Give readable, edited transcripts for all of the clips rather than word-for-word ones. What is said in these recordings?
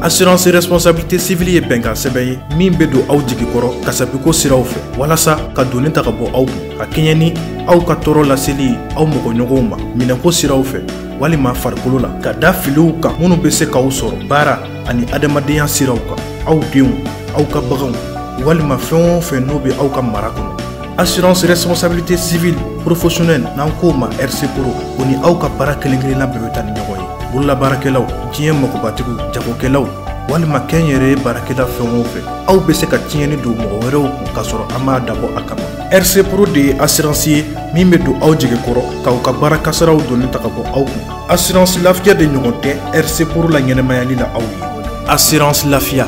assurance responsabilité civile ye benga sɛbɛn min bɛ don aw jigi kɔrɔ kasabiko siraw fɛ walasa ka donni ta ka bɔ aw kun ka kɛɲɛ ni aw ka tɔɔrɔ laseli aw mɔgɔɲɔgɔnw ma minɛko siraw fɛ walima farikolo la ka da filiw kan minnu bɛ se k'aw sɔrɔ baara ani adamadenya siraw kan aw denw aw ka baganw walima fɛn o fɛn n'o bɛ aw ka mara kɔnɔ. Assurance responsabilité civile professionnelle n'an k'o ma RC Pro o ni aw ka baara kelen-kelenna bɛɛ bɛ taa ni ɲɔgɔn ye. Bololabaarakɛlaw, diɲɛ magobatigiw, jagokɛlaw walima kɛnyɛrɛye baarakɛla fɛn o fɛn aw bɛ se ka tiɲɛni don mɔgɔ wɛrɛw kun k'a sɔrɔ an m'a dabɔ a kama. RC Pro de ye assurance ye min bɛ don aw jigi kɔrɔ k'aw ka baara kasaraw donni ta ka bɔ aw kun. Assurance lafiya de ɲɔgɔn tɛ RC Pro la ɲɛnɛmayali la aw ye. Assurance lafiya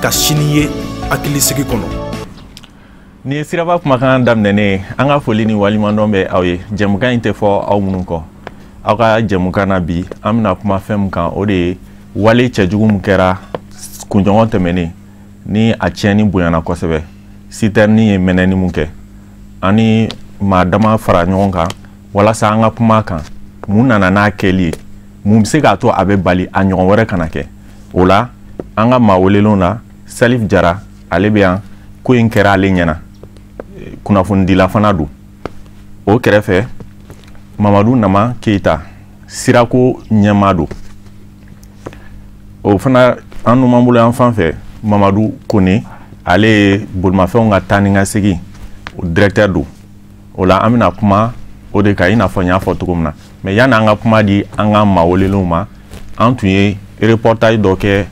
ka sini ye hakilisigi kɔnɔ. Ni SIRABA KOUMAKAN daminɛnen an ka foli ni waliɲumandɔn bɛ aw ye. Jɛmukan in tɛ fɔ aw minnu kɔ. Aw ka jɛmukan na bi an bɛna kuma fɛn min kan o de ye wale cɛjugu min kɛra kunɲɔgɔn tɛmɛnen ni a tiɲɛni bonyana kosɛbɛ. Citerne ye mɛnɛni mun kɛ ani maa dama fara ɲɔgɔn kan walasa an ka kuma kan mun nana n'a kɛli ye mun bɛ se k'a to a bɛ bali a ɲɔgɔn wɛrɛ kana kɛ. O la an ka maa welelenw na Salif Jara ale bɛ yan ko in kɛra ale ɲɛna. Kunnafonidila fana don. O kɛrɛfɛ Mamadu Nama Keita sirako ɲɛmaa don. O fana an numan bolo yan fan fɛ Mamadu Kone ale ye bolimafɛnw ka taa ni ka segin o directeur don. O la an bɛna kuma o de kan i n'a fɔ n y'a fɔ cogo min na. Mais yanni an ka kuma di an ka maa welelenw ma an tun ye reportage dɔ kɛ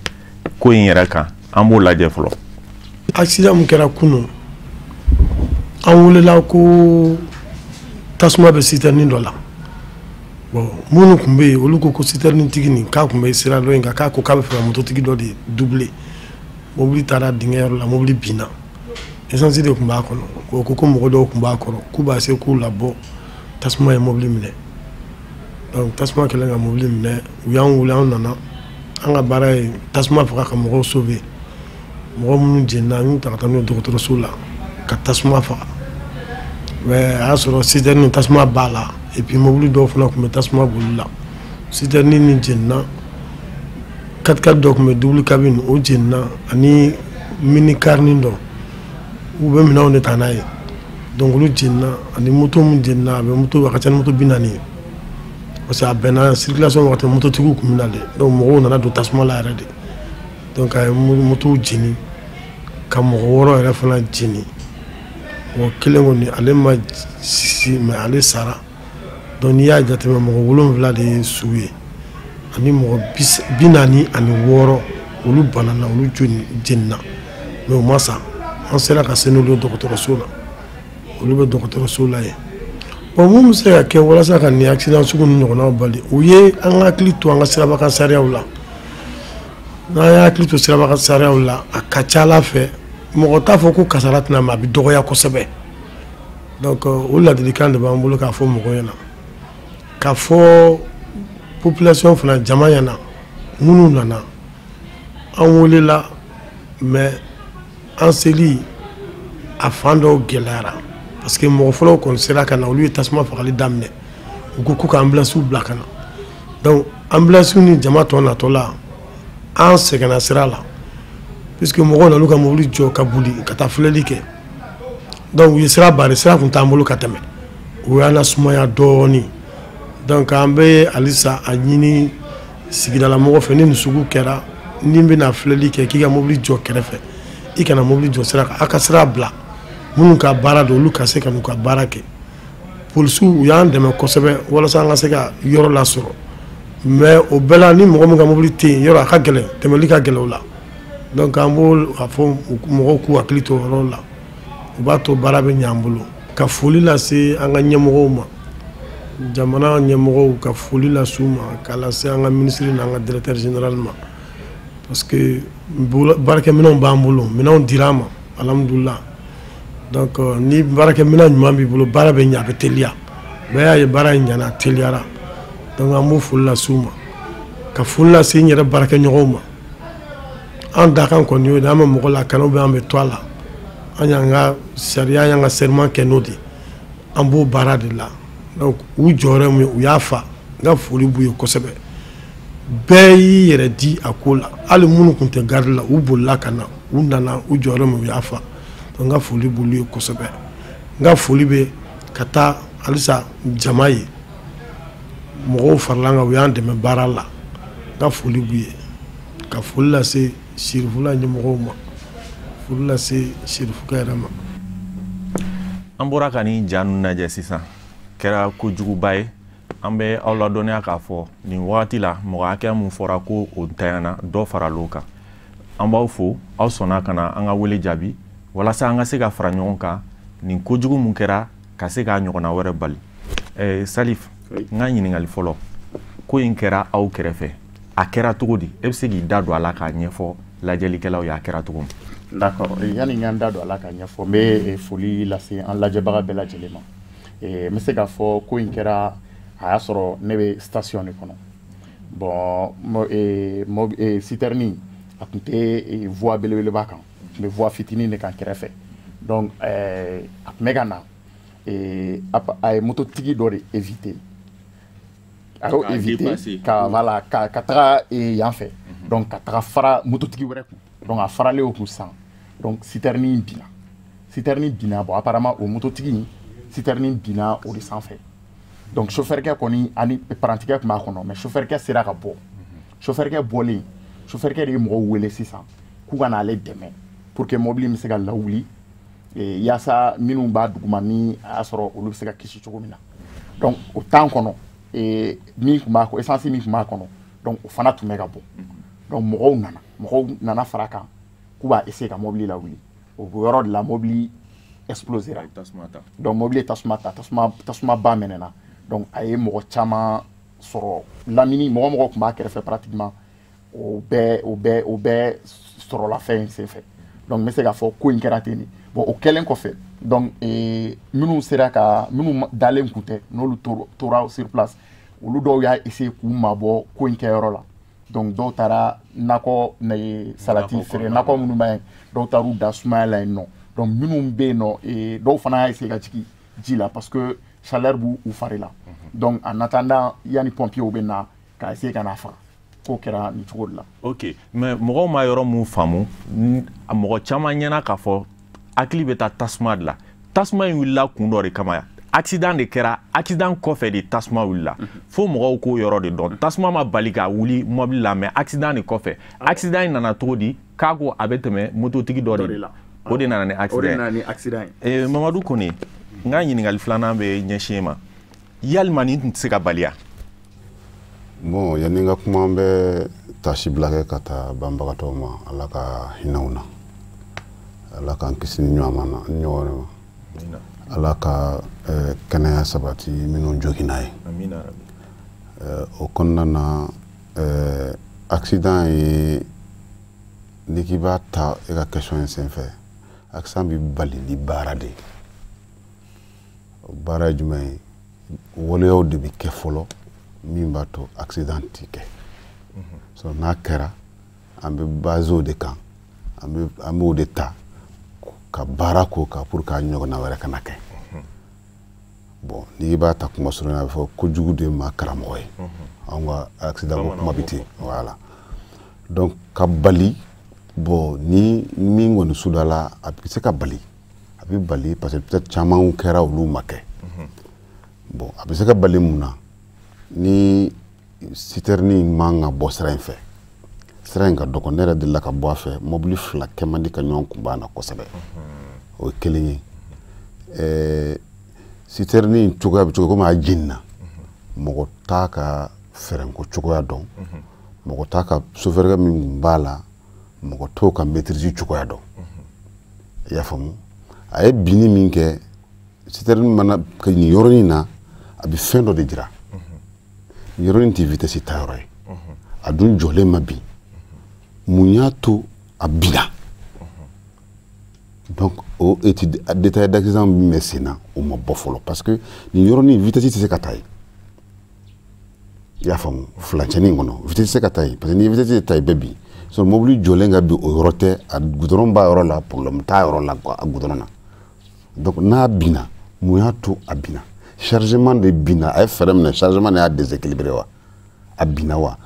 ko in yɛrɛ kan an b'o lajɛ fɔlɔ. Accident mun kɛra kunun an welela ko tasuma bɛ citerne dɔ la. Bon minnu tun bɛ yen olu ko citerne tigi nin k'a tun bɛ sira dɔ in kan k'a ko k'a bɛ fɛ ka mototigi dɔ de doubler. Mobili taara dingɛ yɔrɔ la mobili binna. Essence de tun b'a kɔnɔ. O ko mɔgɔ dɔw tun b'a kɔrɔ k'u b'a se k'u labɔ tasuma ye mobili minɛ. Donc tasuma kɛlen ka mobili minɛ u y'an wele an nana an ka baara ye tasuma faga ka mɔgɔw sauver. Mɔgɔ minnu jenina an y'u ta ka taa n'u ye dɔgɔtɔrɔso la ka tasuma faga. Mais a y'a sɔrɔ citerne tasuma b'a la et puis mobili dɔw fana tun bɛ tasuma boli la. Citerne ni jenina 4x4 dɔ tun bɛ double cabine o jenina ani mini car nin dɔ u bɛ minɛnw de ta n'a ye. Donc olu jenina ani moto min jenina a bɛ moto a ka ca ni moto 40 ye. Parce que a bɛnna circulation wagati mototigiw tun bɛ nalen donc mɔgɔw nana don tasuma la yɛrɛ de. Donc a ye moto jeni ka mɔgɔ 6 yɛrɛ fana jeni. O kelen kɔni ale ma sisi mais ale sara. Donc n'i y'a jateminɛ mɔgɔ 7 de ye su ye ani mɔgɔ 46 olu banana olu jenina mais o ma sa an sera ka se n'olu dɔgɔtɔrɔso la olu bɛ dɔgɔtɔrɔso la yen. Bon mun bɛ se ka kɛ walasa ka nin accident sugu ninnu ɲɔgɔnnaw bali o ye an ka hakili to an ka sirabakan sariyaw la. N'an y'a hakili to sirabakan sariyaw la a ka ca Ala fɛ mɔgɔ t'a fɔ ko kasara tɛna mɛ a bɛ dɔgɔya kosɛbɛ. Donc o ladilikan de b'an bolo k'a fɔ mɔgɔw ɲɛna k'a fɔ population fana jama ɲɛna minnu nana an welela mais an seli a fan dɔw gɛlɛyara parce que mɔgɔ fɔlɔw kɔni sera ka na olu ye tasuma fagali daminɛ u ko ko ka ambulance bila ka na. Donc ambulance ni jama tɔ natɔ la an sɛgɛnna sira la puisque mɔgɔw nana ka mobili jɔ ka boli ka taa filɛli kɛ. Donc u ye sira bari sira tun t'an bolo ka tɛmɛ u y'an lasumaya dɔɔni. Donc an bɛ halisa a ɲini sigidala mɔgɔ fɛ ni nin sugu kɛra ni bɛna filɛli kɛ k'i ka mobili jɔ kɛrɛfɛ i kana mobili jɔ sira kan a ka sira bila minnu ka baara don olu ka se ka n'u ka baara kɛ. Polisiw u y'an dɛmɛ kosɛbɛ walasa an ka se ka yɔrɔ lasɔrɔ mais o bɛɛ la ni mɔgɔ min ka mobili tɛ yen yɔrɔ a ka gɛlɛn tɛmɛli ka gɛlɛn o la. Donc an b'o a fɔ mɔgɔw k'u hakili to o yɔrɔ la u b'a to baara bɛ ɲɛ an bolo. Ka foli lase an ka ɲɛmɔgɔw ma jamana ɲɛmɔgɔw ka foli lase u ma k'a lase an ka ministre n'an ka directeur général ma parce que baarakɛminɛnw b'an bolo minɛnw dira an ma alhamdulillah. Donc ni baarakɛminɛn ɲuman b'i bolo baara bɛ ɲɛ a bɛ teliya bɛɛ y'a ye baara in ɲɛna a teliyara. Donc an b'o foli lase u ma ka foli lase n yɛrɛ baarakɛɲɔgɔnw ma an da kan kɔni y'o de an bɛ mɔgɔ lakana ou bien an bɛ to a la an y'an ka sariya an y'an ka serment kɛ n'o de an b'o baara de la. Donc u jɔyɔrɔ min u y'a fa n ka foli b'u ye kosɛbɛ bɛɛ y'i yɛrɛ di a ko la hali minnu tun tɛ garde la u bolila ka na u nana u jɔyɔrɔ min u y'a fa donc n ka foli b'olu ye kosɛbɛ n ka foli bɛ ka taa halisa jama ye mɔgɔw farala kan u y'an dɛmɛ baara la n ka foli b'u ye ka foli lase Cherifla ɲɛmɔgɔw ma foli lase Cherifla yɛrɛ ma. An bɔra ka nin ja ninnu lajɛ sisan kɛra kojuguba ye an bɛ aw ladɔnniya k'a fɔ nin wagati la mɔgɔ hakɛya mun fɔra ko o ntanyana dɔ faral'o kan an b'aw fo aw sɔnna ka na an ka wele jaabi walasa an ka se ka fara ɲɔgɔn kan nin kojugu mun kɛra ka se k'a ɲɔgɔnna wɛrɛ bali. Salif n ka ɲininkali fɔlɔ ko in kɛra aw kɛrɛfɛ a kɛra cogo di e bɛ se k'i da don a la k'a ɲɛfɔ lajɛlikɛlaw ye a kɛra cogo min. D'accord, yani n ka n da don a la k'a ɲɛfɔ n bɛ foli lase an lajɛbaga bɛɛ lajɛlen ma n bɛ se k'a fɔ ko in kɛra a y'a sɔrɔ ne bɛ station de kɔnɔ bon Citerne a tun tɛ voie belebeleba kan a tun bɛ voie fitinin de kan kɛrɛfɛ donc a tun bɛ ka na a ye mototigi dɔ de éviter a y'o éviter ka voilà ka taga yan fɛ donc ka taga fara mototigi wɛrɛ kun donc a faralen o kun sisan donc Citerne binna bon apparemment o mototigi Citerne binna o de sanfɛ donc chauffeurkɛ kɔni ani parantikɛ tun b'a kɔnɔ mais chauffeurkɛ sera ka bɔ chauffeurkɛ bɔlen chauffeurkɛ de ye mɔgɔw wele sisan k'u ka n'ale dɛmɛ pour que mobili bɛ se ka lawuli yaasa minnu b'a duguma ni a y'a sɔrɔ olu bɛ se ka kisi cogo min na donc o temps kɔnɔ min tun b'a kɔnɔ essence min tun b'a kɔnɔ donc o fana tun bɛ ka bɔ donc mɔgɔw nana fara kan k'u b'a essayer ka mobili lawuli o yɔrɔ de la mobili explosera donc mobili ye tasuma ta tasuma ba mɛnɛna donc a ye mɔgɔ caman sɔrɔ lamini mɔgɔ tun b'a kɛrɛfɛ pratiquement o bɛɛ sɔrɔla fɛn in senfɛ donc n bɛ se k'a fɔ ko in kɛra ten de bon o kɛlen kɔfɛ donc minnu dalen kun tɛ n'olu tora sur place olu dɔw y'a essayer k'u mabɔ ko in kɛyɔrɔ la donc dɔw taara nakɔ salati feere nakɔ minnu b'a yen dɔw taar'u da sumaya la yen nɔ donc minnu bɛ yen nɔ dɔw fana y'a essayer ka jigin ji la parce que chaleur b'u fari la donc en attendant yanni pompiers bɛ na k'a essayer ka n'a faga k'o kɛra nin cogo de la. ok mais mɔgɔw ma yɔrɔ mun faamu mɔgɔ caman ɲɛna k'a fɔ hakili bɛ taa tasuma de la tasuma in wulila kun dɔ de kama accident de kɛra accident kɔfɛ de tasuma wulila fo mɔgɔw k'o yɔrɔ de dɔn tasuma ma bali ka wuli mobili la mais accident de kɔfɛ accident in nana cogo di k'a ko a bɛ tɛmɛ mototigi dɔ de la o de nana ni accident ye. Mamadu Kone n ka ɲininkali filanan bɛ ɲɛsin ma yalima nin tun tɛ se ka baliya. Bon yanni n ka kuma n bɛ taasi bila kɛ ka taa banbagatɔw ma ala ka hinɛw na ala k'an kisi ni ɲɔgɔn ma ala ka kɛnɛya sabati minnu joginna ye o kɔnɔna na accident ye n'i k'i b'a ta e ka question in senfɛ accident bɛ bali ni baara de ye o baara ye jumɛn ye waleyaw de bɛ kɛ fɔlɔ min b'a to accident ti kɛ so n'a kɛra an bɛ base o de kan an b'o de ta ka baara k'o kan pour que a ɲɔgɔnna wɛrɛ kana kɛ bon n'i b'a ta kuma surunya a bɛ fɔ kojugu de ye maa karamɔgɔ ye anw ka accident ko kuma bɛ ten voilà donc ka bali bon ni min kɔni sudala a bɛ se ka bali a bɛ bali parce que peut-être caman kɛra olu ma kɛ bon a bɛ se ka bali mun na ni Citerne man ka bɔ sira in fɛ sira in ka dɔgɔ ne yɛrɛ delila ka bɔ a fɛ mobili fila kɛ man di ka ɲɔgɔn kunbɛn na kosɛbɛ o ye kelen ye Citerne cogoya bɛ cogo komi a jenina mɔgɔ t'a ka fɛrɛnko cogoya dɔn mɔgɔ t'a ka chauffeur min kun b'a la mɔgɔ t'o ka maîtrise cogoya dɔn i y'a faamu a ye binni min kɛ Citerne mana ka nin yɔrɔnin na a bɛ fɛn dɔ de jira yɔrɔnin tɛ vitesse ta yɔrɔ ye a dun jɔlen ma bin mun y'a to a binna donc o étude détail d'accident min bɛ sen na o ma bɔ fɔlɔ parce que nin yɔrɔnin vitesse tɛ se ka taa yen i y'a faamu fulancɛnin kɔnɔ vitesse tɛ se ka taa yen parce que ni vitesse tɛ taa yen bɛɛ bin so mobili jɔlen ka bin o yɔrɔ tɛ a goudron b'a yɔrɔ la problème t'a yɔrɔ la a goudron na donc n'a binna mun y'a to a binna chargement de binna a ye fɛrɛ minɛ chargement de y'a déséquilibré wa a binna wa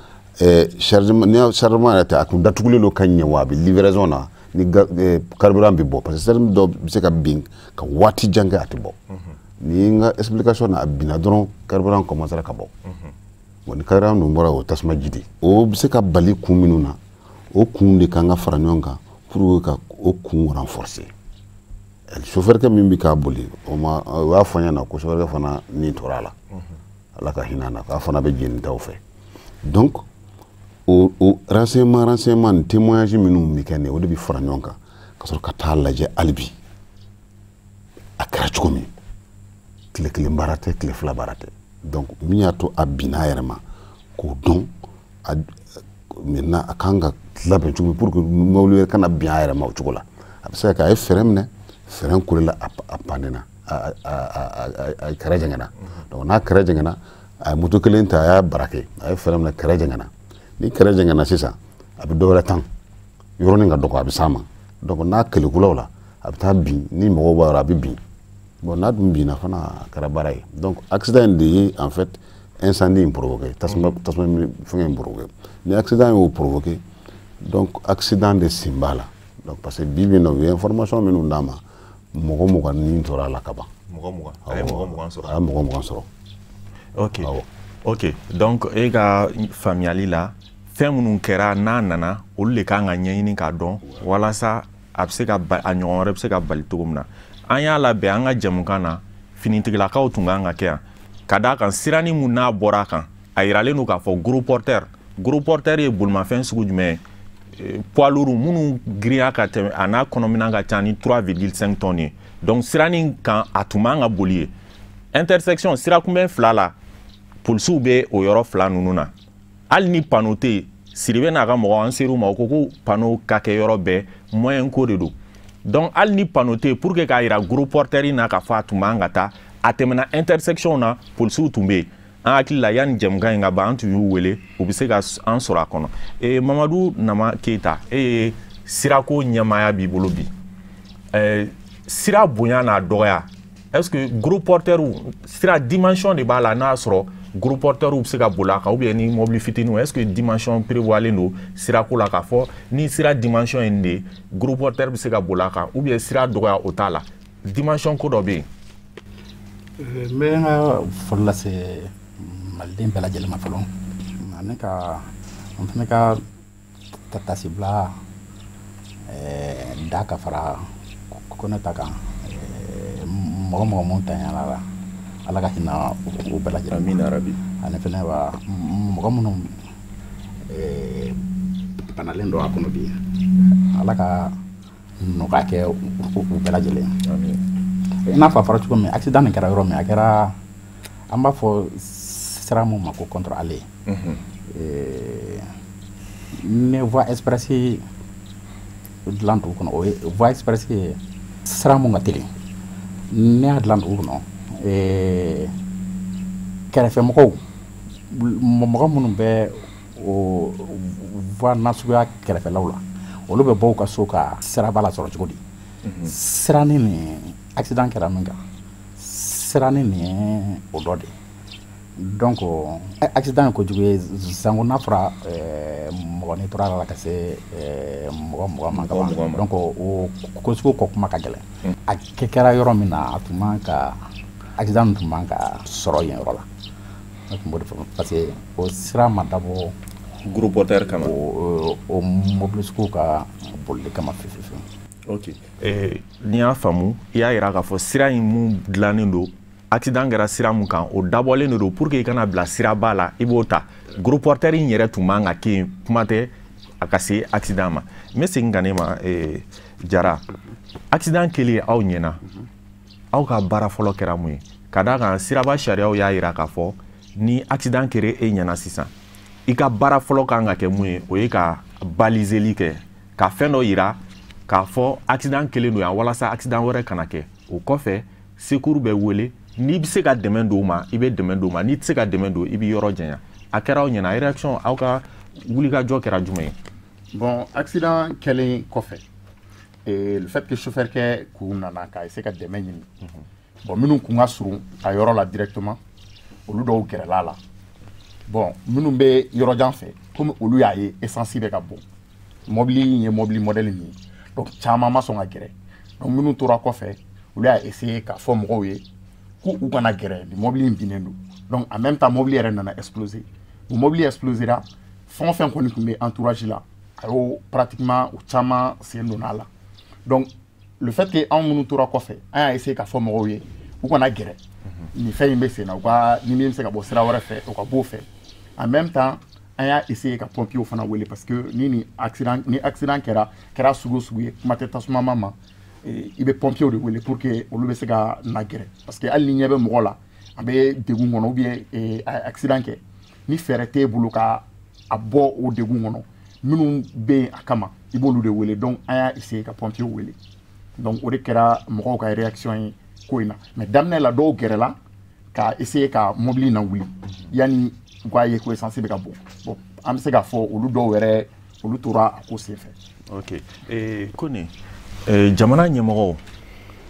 chargement yɛrɛ tɛ a kun datugulen don ka ɲɛ wa a bɛ livraison na ni carburant bɛ bɔ parce que chargement dɔ bɛ se ka bin ka waati jan kɛ a tɛ bɔ ni n ka explication na a binna dɔrɔn carburant commencera ka bɔ bon ni carburant dun bɔra o tasuma ji de o bɛ se ka bali kun minnu na o kun de kan ka fara ɲɔgɔn kan pour ka o kun renforcer chauffeur kɛ min bɛ k'a boli o y'a fɔ n ɲɛna ko chauffeur kɛ fana ni tora a la ala ka hinɛ na k'a fana bɛ jeni taw fɛ donc o renseignement ni témoignage minnu bɛ kɛ nin o de bɛ fara ɲɔgɔn kan ka sɔrɔ ka taa lajɛ hali bi a kɛra cogo min tile kelen baara tɛ tile fila baara tɛ donc min y'a to a binna a yɛrɛ ma k'o dɔn maintenant a kan ka labɛn cogo min pour que mobili wɛrɛ kana bin a yɛrɛ ma o cogo la a bɛ se ka kɛ a ye fɛɛrɛ minɛ fɛɛrɛ kolela a panena a kɛrɛ jɛngɛna donc n'a kɛrɛ jɛngɛna a ye moto kelen ta a y'a barake a ye fɛɛrɛ minɛ kɛrɛ jɛngɛna ni kɛrɛ jɛngɛna sisan a bɛ dɔwɛrɛ tan yɔrɔnin ka dɔgɔ a bɛ s'a ma donc n'a kelekulaw la a bɛ taa bin ni mɔgɔw b'a yɔrɔ a bɛ bin bon n'a dun binna fana a kɛra baara ye donc accident in de ye en fait incendie in provoqué tasuma fɛngɛ in provoqué ni accident y'o provoqué donc accident de sen b'a la donc parce que bi bi in na u ye information minnu d'a ma mɔgɔ 20 ni tora a la ka ban a ye mɔgɔ 20 sɔrɔ a ye mɔgɔ 20 sɔrɔ ok ok donc e ka faamuyali la fɛn minnu kɛra n'a nana olu de kan ka ɲɛɲini k'a dɔn walasa a bɛ se ka a ɲɔgɔn wɛrɛ bɛ se ka bali cogo min na an y'a labɛn an ka jamukan na finitigilakaw tun kan ka kɛ yan ka d'a kan sirani mun n'a bɔra a kan a yiralen don k'a fɔ gros porteur ye bolimafɛn sugu jumɛn ye poids lourd minnu girinya ka tɛmɛ a n'a kɔnɔminan ka ca ni 3,5 tonnes ye donc sirani kan a tun man ka boli ye intersection sira kunbɛn fila la polisiw bɛ o yɔrɔ fila ninnu na hali ni pano tɛ yen siribe n'a ka mɔgɔ an ser'u ma o ko ko pano ka kɛ yɔrɔ bɛɛ moyen ko de don donc hali ni pano tɛ yen pour que k'a yira gros porteur na ka fɔ a tun man ka taa a tɛmɛna intersection na polisiw tun bɛ yen an hakili la yanni jɛmukan in ka ban an tun y'u wele u bɛ se ka an sɔrɔ a kɔnɔ mamadu nama keyita e ye sirako ɲɛmaaya b'i bolo bi sira bonya n'a dɔgɔya est-ce que gros porteur sira dimension de b'a la n'a sɔrɔ gros porteur bɛ se ka boli a kan ou bien ni mobili fitinin est-ce que dimension prévoyalen don sirako la k'a fɔ ni sira dimension in de gros porteur bɛ se ka boli a kan ou bien sira dɔgɔya o t'a la dimension ko dɔ bɛ yen. n bɛ n ka fɔli lase maliden bɛɛ lajɛlen ma fɔlɔ ne ka n fana ka tatasi bila da ka fara ko ne ta kan mɔgɔ mun tanyala la ala ka hinɛ u bɛɛ lajɛlen amin arabi ani fana wa mɔgɔ minnu banalen don a kɔnɔ bi ala ka nɔgɔya kɛ u bɛɛ lajɛlen amin i n'a fɔ a fɔra cogo min accident nin kɛra yɔrɔ min a kɛra an b'a fɔ sira mun ma ko contre aller ne voie express dilan dugu kɔnɔ o ye voie express sira mun ka teli ne y'a dilan dugu kɔnɔ kɛrɛfɛ mɔgɔw minnu bɛ o voie nasuguya kɛrɛfɛlaw la olu bɛ bɔ u ka so ka siraba la sɔrɔ cogo di sira ni nin accident kɛra min kan sira ni nin ye o dɔ de donc accident ye kojugu ye zango n'a fɔra mɔgɔ ni tora la ka se mɔgɔ ma ka ban donc o kosugu kɔ kuma ka gɛlɛn a kɛra yɔrɔ min na a tun man ka accident tun man ka sɔrɔ yen yɔrɔ la ne tun b'o de fɔ parce que o sira ma dabɔ gros porteur kama o mobili sugu ka bolili kama fiyewu. ok n'i y'a faamu i y'a yira k'a fɔ sira in mun dilannen don accident kɛra sira mun kan o dabɔlen de don pour que i kana bila siraba la i b'o ta gros porteur in yɛrɛ tun man ka kɛ yen kuma tɛ a ka se accident ma n bɛ segin ka ne ma jara accident kɛlen aw ɲɛna aw ka baara fɔlɔ kɛra mun ye ka d'a kan siraba sariyaw y'a yira k'a fɔ ni accident kɛra e ɲɛna sisan i ka baara fɔlɔ kan ka kɛ mun ye o ye ka baliseli kɛ ka fɛn dɔ yira k'a fɔ accident kelen don yan walasa accident wɛrɛ kana kɛ o kɔfɛ secours bɛ wele n'i bɛ se ka dɛmɛ don ma i bɛ dɛmɛ don ma n'i tɛ se ka dɛmɛ don i bɛ yɔrɔ janya a kɛra aw ɲɛna réaction aw ka wulikajɔ kɛra jumɛn ye. bon accident kɛlen kɔfɛ le fait que chauffeur kɛ k'u nana k'a essayer ka dɛmɛ ɲini bon minnu kun ka surun a yɔrɔ la directement olu dɔw gɛrɛla la bon minnu bɛ yɔrɔ jan fɛ komi olu y'a ye essence bɛ ka bon mobili ye mobili modèle min ye donc caman ma sɔn ka gɛrɛ donc minnu tora kɔfɛ olu y'a essayer k'a fɔ mɔgɔw ye k'u kana gɛrɛ ni mobili in binnen don donc en même temps mobili yɛrɛ nana exploser o mobili explosera fɛn o fɛn kɔni tun bɛ entourage la a y'o pratiquement o caman sen donna a la donc le fait que anw minnu tora kɔfɛ an y'a essayer k'a fɔ mɔgɔw ye u kana gɛrɛ ni fɛn in bɛ sen na u ka ni min bɛ se ka bɔ sira wɛrɛ fɛ o ka b'o fɛ en même temps an y'a essayer ka pompiers fana wele parce que ni accident kɛra sugu o sugu ye kuma tɛ tasumama ma i bɛ pompiers de wele pour que olu bɛ se ka na gɛrɛ parce que hali ni ɲɛ bɛ mɔgɔ la a bɛ degun kɔnɔ ou bien accident kɛ ni fɛɛrɛ t'e bolo ka a bɔ o degun kɔnɔ minnu bɛ yen a kama i b'olu de wele donc an y'a essayer ka pompiers wele donc o de kɛra mɔgɔw ka réaction ye ko in na mais daminɛ la dɔw gɛrɛla ka essayer ka mobili na wuli yanni u k'a ye ko essence bɛ ka bɔ bon an bɛ se k'a fɔ olu dɔw yɛrɛ olu tora a ko senfɛ. ok Kone jamana ɲɛmɔgɔw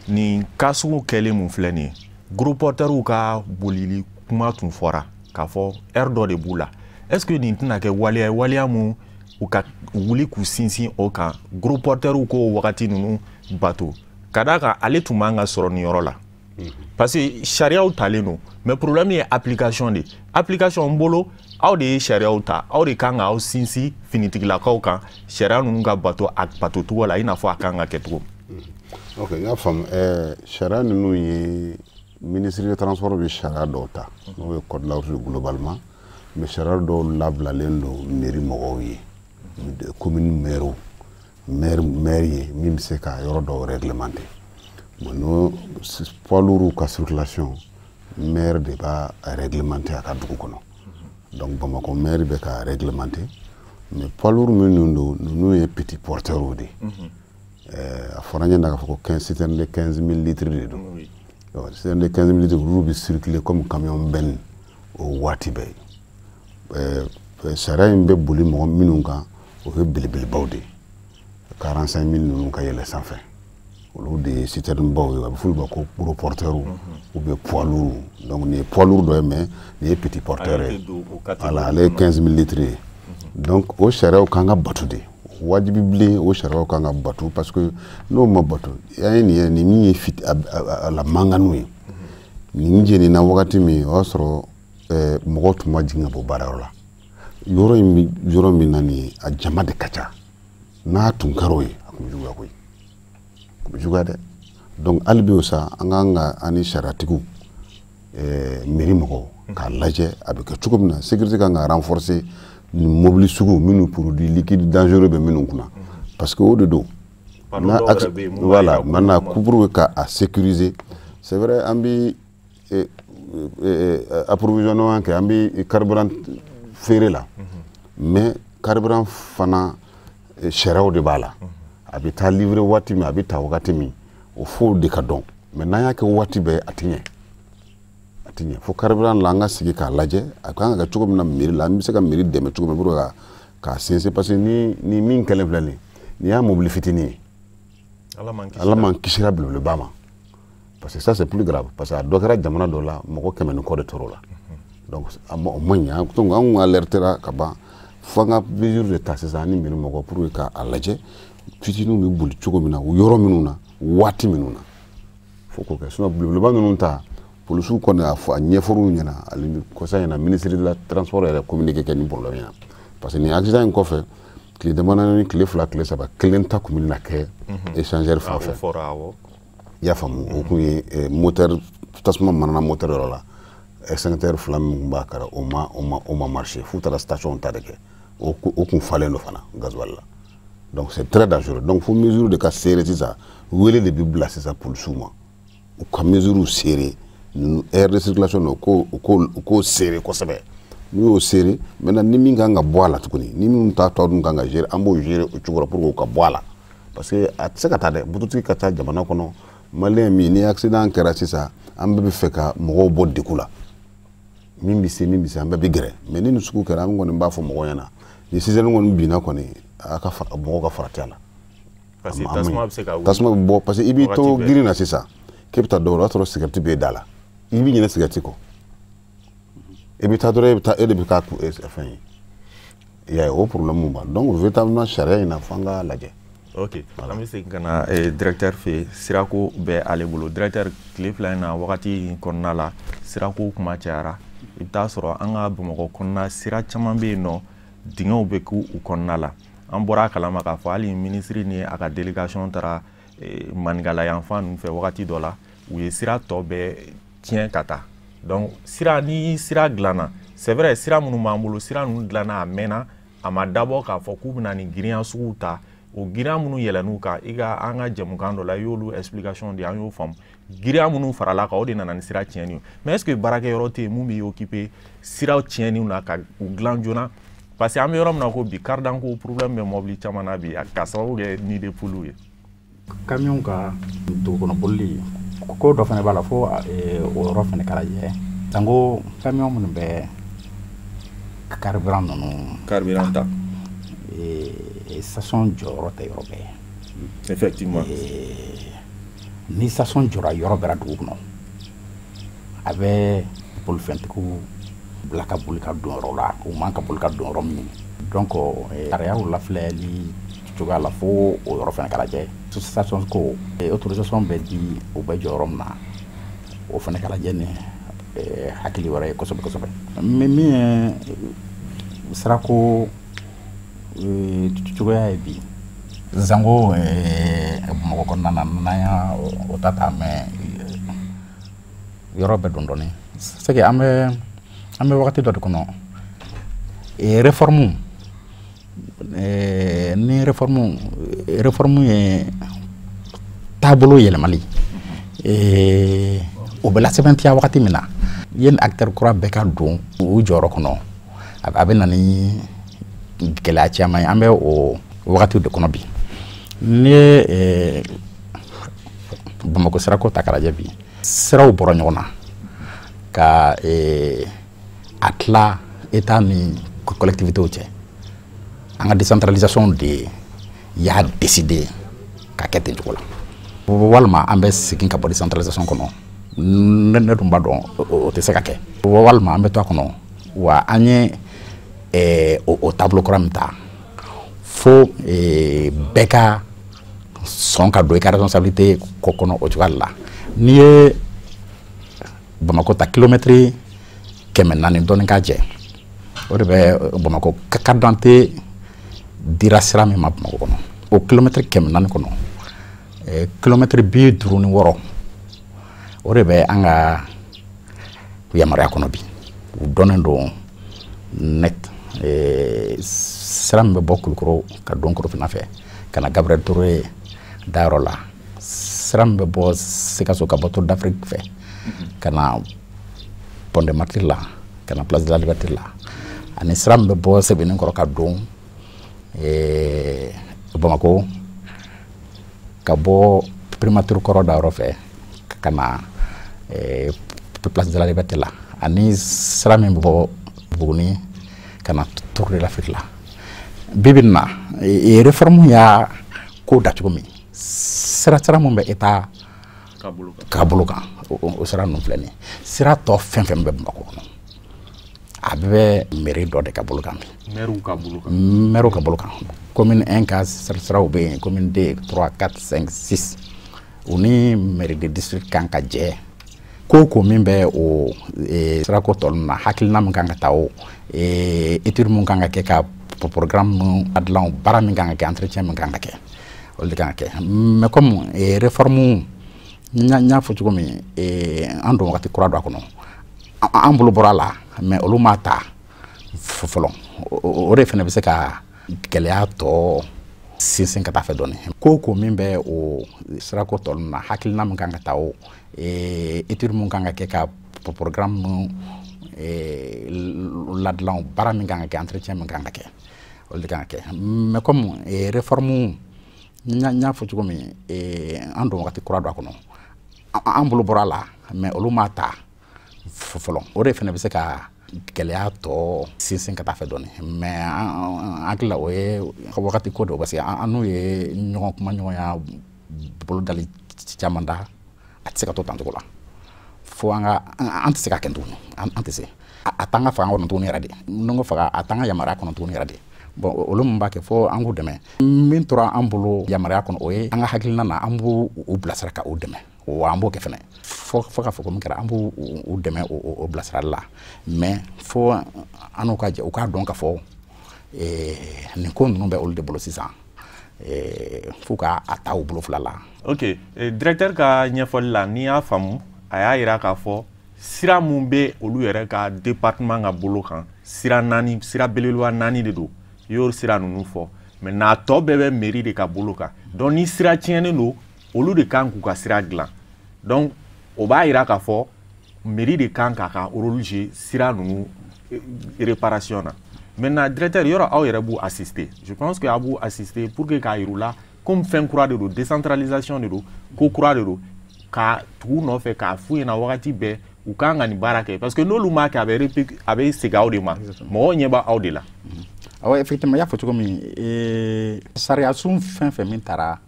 nin cas sugu kɛlen mun filɛ nin ye gros porteurs ka bolili kuma tun fɔra k'a fɔ heure dɔ de b'u la est ce que nin tɛna kɛ waleya ye waleya mun u ka wuli k'u sinsin o kan gros porteurs ko wagati ninnu bato ka d'a kan ale tun man ka sɔrɔ nin yɔrɔ la parce que sariyaw talen don mais problème ye application de application bolo aw de ye sariyaw ta aw de kan ka aw sinsin finitigilakaw kan sariya ninnu ka bato a bato cogo la i n'a fɔ a kan ka kɛ cogo. ok n y'a faamu sariya ninnu ye ministre de transport bɛ sariya dɔw ta n'o ye code de la route globalement mais sariya dɔw labilalen don mairie mɔgɔw ye commune maire ye min bɛ se ka yɔrɔ dɔw réglementer bon no poids lourds ka circulation maire de b'a réglementer a ka dugu kɔnɔ donc Bamako maire bɛ ka réglementer mais poids lourds minnu don ninnu ye petit porteurs de a fɔra n ɲɛna k'a fɔ ko 15 citernes de 15 000 litres de don citernes de 15 000 litres olu bɛ circuler comme camion benn o waati bɛɛ sariya in bɛ boli mɔgɔ minnu kan o ye belebelebaw de 45 000 ninnu ka yɛlɛ sanfɛ olu de ye citerne baw ye a bɛ f'olu ma ko gros porteurs ou bien poids lourds donc nin ye poids lourd dɔ ye mais nin ye petit porteur ye voilà ale ye 15 000 litres ye donc o sariyaw kan ka bato de wajibi bilen o sariyaw kan ka bato parce que n'o ma bato an ye nin ye nin min ye a la manganu ye nin jenina wagati min o y'a sɔrɔ mɔgɔw tun ma jigin ka bɔ baarayɔrɔ la yɔrɔ min na nin ye a jama de ka ca n'a tun kɛra o ye a tun bɛ juguya koyi a bɛ juguya dɛ donc hali bi o sa an kan ka an ni sariyatigiw mairie mɔgɔw k'a lajɛ a bɛ kɛ cogo min na sécurité kan ka renforcer ni mobili sugu minnu produit liquide dangereux bɛ minnu kunna parce que o de don voilà maintenant pour ka a sécuriser c'est vrai an bi approvisionnement kɛ an bi carburant feere la mais carburant fana sariyaw de b'a la a bɛ taa livrer waati min a bɛ taa wagati min o fo de ka dɔn mais n'an y'a kɛ waati bɛɛ a tɛ ɲɛ fo carburant la an ka sigi k'a lajɛ a kan ka kɛ cogo min na mairie la an bɛ se ka mairie dɛmɛ cogo min pour k'a sinsin parce que ni min kɛlen filɛ nin ye y'a mobili fitinin ye ala man kisira belebeleba ma parce que ça c'est plus grave parce que a dɔ kɛra jamana dɔ la mɔgɔ 100 ni kɔ de tɔɔrɔ la donc o ma ɲɛ donc an kun alertera ka ban fo an ka mesure de ta sisan ani mairie mɔgɔ pour k'a lajɛ fitininw bɛ boli cogo min na o yɔrɔ minnu na waati minnu na fo k'o kɛ sinon belebeleba ninnu ta polisiw kɔni a ɲɛfɔr'u ɲɛna ale kɔsa ɲɛna ministre de la transport yɛrɛ communiqué kɛ ni problème ye parce que nin accident in kɔfɛ tile damadɔ ni tile 2 tile 3 kelen ta kun bɛna kɛ échangeur fan fɛ i y'a faamu o kun ye moteur tasuma manana moteur yɔrɔ la extincteur 2 min b'a kɛra o ma marché f'u taara station ta de kɛ o kun falen do fana gasoil la donc c'est très dangereux donc fo mesure de ka serré sisan wele de bi bila sisan polisiw ma u ka mesure serré air de circulation o ko serré kosɛbɛ n'u y'o serré maintenant ni min kan ka bɔ a la tuguni ni min ta tɔ dun kan ka gérer an b'o gérer o cogo la pour que o ka bɔ a la parce que a tɛ se ka taa dɛ bututigi ka ca jamana kɔnɔ maliyɛn min ni accident kɛra sisan an bɛɛ bɛ fɛ ka mɔgɔw bɔ degun la min bɛ se an bɛɛ bɛ gɛrɛ mais ni nin sugu kɛra an kɔni b'a fɔ mɔgɔw ɲɛna ni sisan kɔni binna kɔni a ka mɔgɔw ka farati a la parce que tasuma bɛ se ka wuli tasuma bɛ bɔ parce que i b'i to girin na sisan k'e bɛ taa dɔw la o y'a sɔrɔ cigarette b'e da la i b'i ɲinɛ cigarette kɔ et puis t'as et de bika enfin il y a au problème donc véritablement charia ina fanga lajɛ. Ok, an bɛ segin ka na directeur fɛ sirako bɛ ale bolo directeur tile fila in na wagati kɔnɔna la sirako kuma cayara i bɛ taa sɔrɔ an ka Bamakɔ kɔnɔna sira caman bɛ yen nɔ dingɛw bɛ k'u kɔnɔna la an bɔra a kalama k'a fɔ hali ministre ni a ka délégation taara Manikala yan fan ninnu fɛ wagati dɔ la u ye sira tɔ bɛɛ tiɲɛ ka taa donc sira ni sira dilanna c'est vrai sira minnu b'an bolo sira ninnu dilanna a mɛnna a ma dabɔ k'a fɔ k'u bɛna nin girinya suguw ta o girinya minnu yɛlɛn'u kan i ka an ka jɛmukan dɔ la i y'olu explication di an y'o faamu girinya minnu farala kan o de nana ni sira tiɲɛni mais est ce que baarakɛyɔrɔ tɛ yen mun b'i occuper siraw tiɲɛniw na ka u dilan joona parce que an bɛ yɔrɔ min na ko bi carte d'identité ko problème bɛ mobili caman na bi ka sababu kɛ ni de pulu ye. Camion ka dugukɔnɔ bolili ko dɔ fana b'a la fo o yɔrɔ fana ka lajɛ tanko camion minnu bɛ carburant ninnu carburant ta station jɔyɔrɔ tɛ yɔrɔ bɛɛ effectivement ni station jɔra yɔrɔ bɛɛ la dugu kɔnɔ a bɛ bolifɛntigiw bila ka boli ka don yɔrɔ la u man ka boli ka don yɔrɔ min donc sariyaw lafilɛli cogoya la fo o yɔrɔ fana ka lajɛ station ko autorisation bɛ di o bɛ jɔ yɔrɔ min na o fana ka lajɛ ni hakili wɛrɛ ye kosɛbɛ kosɛbɛ mais min ye sirako cogoya ye bi zango Bamakɔ kɔnɔna na n'an y'a o ta ta mɛ yɔrɔ bɛɛ dɔn dɔɔnin c'est que an bɛ wagati dɔ de kɔnɔ réforme ni réforme ye taabolo yɛlɛmali o bɛ lasɛbɛntiya wagati min na yen acteur kura bɛɛ ka don u jɔyɔrɔ kɔnɔ a bɛ na ni gɛlɛya caman ye an bɛ o wagati de kɔnɔ bi ni ye Bamakɔ sirako ta k'a lajɛ bi siraw bɔra ɲɔgɔn na ka a tila État ni collectivitéw cɛ an ka décentralisation de y'a décidé ka kɛ ten cogo la walima an bɛ segin ka bɔ décentralisation kɔnɔ ne dun b'a dɔn o tɛ se ka kɛ walima an bɛ to a kɔnɔ wa an ye o taabolo kura min ta fo bɛɛ ka sɔn ka don i ka responsabilité ko kɔnɔ o cogoya la n'i ye Bamakɔ ta kilomètre 400 dɔɔnin k'a jɛ o de bɛ Bamakɔ carte d'identité dira sira min ma Bamakɔ kɔnɔ o kilomètre 400 kɔnɔ kilomètre 56 o de bɛ an ka yamaruya kɔnɔ bi u dɔnnen don net sira min bɛ bɔ Kulukɔrɔ ka don Korofina fɛ ka na Gabriel Touré dayɔrɔ la sira min bɛ bɔ Sikaso ka bɔ Tour d'Afrique fɛ ka na Pont des Martyrs la ka na Place de la Liberté la ani sira min bɛ bɔ Sɛbɛnninkɔrɔ ka don Bamakɔ ka bɔ Primature kɔrɔ dayɔrɔ fɛ ka na Place de la Liberté la ani sira min bɛ bɔ Buguni ka na Tour de l'Afrique la bibi na réforme y'a ko da cogo min sira mun bɛ État ka bolo kan o sira ninnu filɛ nin ye sira tɔ fɛn fɛn bɛ Bamakɔ kɔnɔ a bɛɛ bɛ mairie dɔ de ka bolo kan bi maire ka bolo kan commune 1 ka siraw bɛ yen commune 2 3 4 5 6 u ni mairie de district kan ka jɛ ko min bɛ o sirako tɔ ninnu na hakilina min kan ka ta o étude min kan ka kɛ ka programme min dilan baara min kan ka kɛ entretien min kan ka kɛ olu de kan ka kɛ mais comme réforme n y'a fɔ cogo min an don wagati kura don a kɔnɔ an bolo bɔra a la mais olu m'a ta fɔlɔ o de fana bɛ se ka gɛlɛya tɔ sinsin ka taa fɛ dɔɔnin ko min bɛ o sirako tɔ ninnu na hakilina min kan ka ta o étude min kan ka kɛ ka programme min ladilan baara min kan ka kɛ entretien min kan ka kɛ olu de kan ka kɛ mais comme réforme n y'a fɔ cogo min an don wagati kura don a kɔnɔ an bolo bɔra a la mais olu m'a ta fɔlɔ o de fana bɛ se ka gɛlɛya tɔ sinsin ka taa fɛ dɔɔnin mais an hakili la o ye wagati ko de parce que an n'u ye ɲɔgɔn kuma ɲɔgɔnya bolo dali caman da a tɛ se ka to tan cogo la fo an tɛ se ka kɛ tuguni an tɛ se a tanga faga kɔnɔ tuguni yɛrɛ de nɔngɔ faga a tanga yamaruya kɔnɔ tuguni yɛrɛ de bon olu mun b'a kɛ fo an k'u dɛmɛ min tora an bolo yamaruya kɔnɔ o ye an ka hakilina na an b'u bilasira ka u dɛmɛ wa an b'o kɛ fɛnɛ fo ka fɔ ko min kɛra an b'u dɛmɛ o bilasirali la mais fo an n'u ka jɛ u k'a dɔn ka fɔ nin ko ninnu bɛ olu de bolo sisan fo ka a ta u bolo fila la. Ok, directeur ka ɲɛfɔli la n'i y'a faamu a y'a yira k'a fɔ sira mun bɛ olu yɛrɛ ka département ka bolo kan sira naani sira belebeleba naani de don i y'o sira ninnu fɔ mais n'a tɔ bɛɛ bɛ mairie de ka bolo kan donc ni sira tiɲɛnen don olu de kan k'u ka sira dilan donc o b'a yira k'a fɔ mairie de kan k'a ka rôle jouer sira ninnu réparation na. Maintenant directeur yɔrɔ aw yɛrɛ b'u assister je pense que aw b'u assister pour que k'a yir'u la comme fɛn kura de don décentralisation de don ko kura de don ka tugu nɔfɛ k'a f'u ɲɛna wagati bɛɛ u kan ka nin baara kɛ parce que n'olu m'a kɛ a bɛ segin aw de ma mɔgɔw ɲɛ b'a aw de la. awɔ effectivement i y'a fɔ cogo min sariya sun fɛn fɛn min taara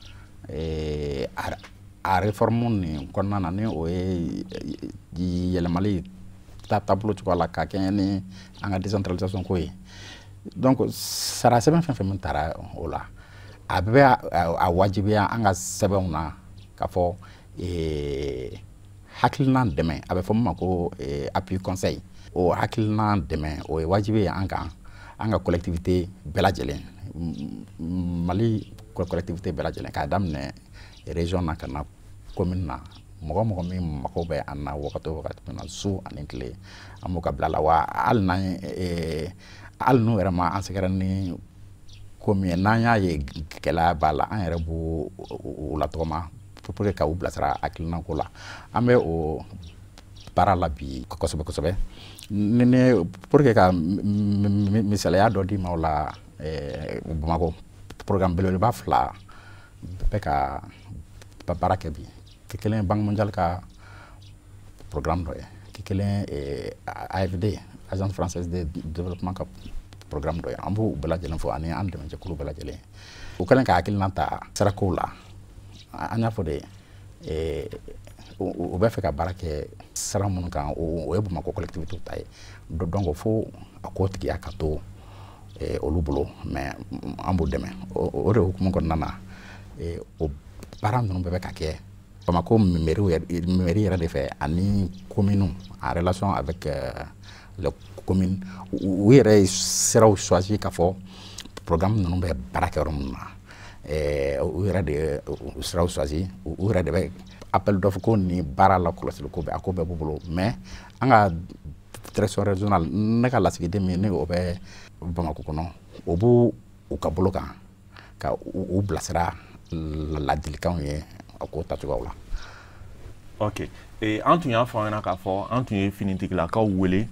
a réforme nin kɔnɔna na ni o ye yɛlɛmali taabolo cogoya la ka kɛɲɛ ni an ka décentralisation ko ye donc sariya sɛbɛn fɛn fɛn min taara o la a bɛ a wajibiya an ka sɛbɛnw na k'a fɔ hakilina dɛmɛ a bɛ fɔ min ma ko appui conseil o hakilina dɛmɛ o ye wajibi ye an kan an ka collectivité bɛɛ lajɛlen Mali collectivité bɛɛ lajɛlen k'a daminɛ région na ka na commune na mɔgɔ mɔgɔ min mago bɛ an na wagati o wagati min na su ani tile an b'o ka bila la wa hali n'u yɛrɛ ma an sɛgɛrɛ ni ko min ye n'an y'a ye gɛlɛya b'a la an yɛrɛ b'u latɔgɔma pour que ka u bilasira hakilina ko la an bɛ o baara la bi kosɛbɛ kosɛbɛ ni pour que ka misaliya dɔ d'i ma o la Bamakɔ programme belebeleba fila bɛ ka baara kɛ bi kelen Banque mondiale ka programme dɔ ye kelen AFD Agence française de développement ka programme dɔ ye an b'u bɛɛ lajɛlen fɔ ani an dɛmɛjɛkulu bɛɛ lajɛlen u kɛlen ka hakilina ta sirakow la an y'a fɔ de u bɛ fɛ ka baara kɛ sira minnu kan o ye Bamakɔ collectivité ta ye donc fo a k'o tigiya ka to olu bolo mais an b'o dɛmɛ o de hukumu kɔnɔna na o baara ninnu bɛɛ bɛ ka kɛ Bamakɔ mairie yɛrɛ de fɛ ani commune en relation avec les communes u yɛrɛ ye siraw choisi k'a fɔ programme ninnu bɛ baara kɛ yɔrɔ minnu na u yɛrɛ de siraw choisi u yɛrɛ de bɛ appel d'offre ko ni baara la kɔlɔsili ko bɛɛ a ko bɛɛ b'u bolo mais an ka direction régionale ne ka lasigiden min ni o bɛ Bamakɔ kɔnɔ o b'u u ka bolo kan ka u bilasira ladilikanw ye a ko tacogoyaw la. Ok an tun y'a fɔ an ɲɛna k'a fɔ an tun ye finitigilakaw wele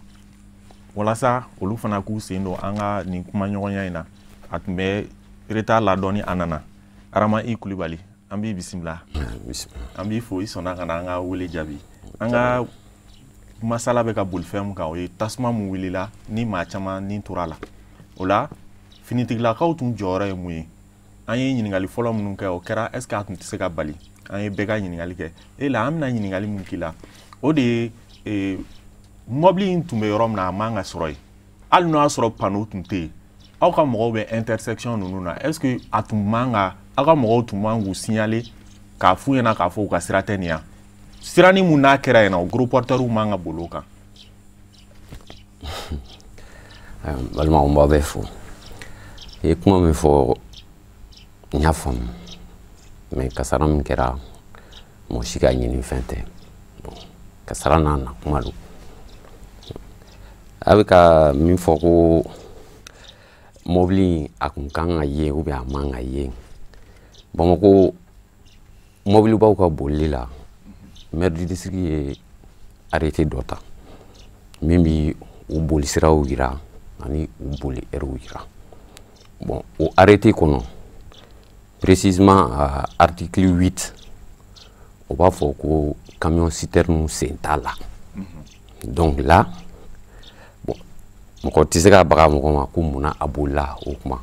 walasa olu fana k'u sen don an ka nin kumaɲɔgɔnya in na a tun bɛ retard la dɔɔni a nana Arama i Kulibali an b'i bisimila an b'i fo i sɔnna ka na an ka wele jaabi an ka masala bɛ ka boli fɛn min kan o ye tasuma min wulila ni maa caman ni tora la o la finitigilakaw tun jɔyɔrɔ ye mun ye an ye ɲininkali fɔlɔ minnu kɛ o kɛra est ce que a tun tɛ se ka bali an ye bɛɛ ka ɲininkali kɛ e la an bɛna ɲininkali min k'i la o de ye mɔbili in tun bɛ yɔrɔ min na a man ka sɔrɔ yen hali n'o y'a sɔrɔ panneau tun tɛ yen aw ka mɔgɔw bɛ intersection ninnu na est ce que a tun man ka aw ka mɔgɔw tun man k'u signaler k'a f'u ɲɛna k'a fɔ u ka sira tɛ nin yan sirani mun n'a kɛra yen na o gros porteurs man ka boli o kan. balimaw n b'aw bɛɛ fo i ye kuma min fɔ n y'a faamu mais kasara min kɛra mɔgɔ si ka ɲini fɛn tɛ kasara n'a na kuma don a bɛ ka min fɔ ko mɔbili a kun kan ka ye ou bien a man ka ye Bamakɔ mɔbilibaw ka bolili la maire du district ye arrêté dɔ ta min bi u boli siraw yira ani u boli heures yira bon o arrêté kɔnɔ précisément à article 8 on b'a fɔ ko camion citerne sen t'a la donc là bon mɔgɔ tɛ se ka baga mɔgɔ ma ko munna a bolila o kuma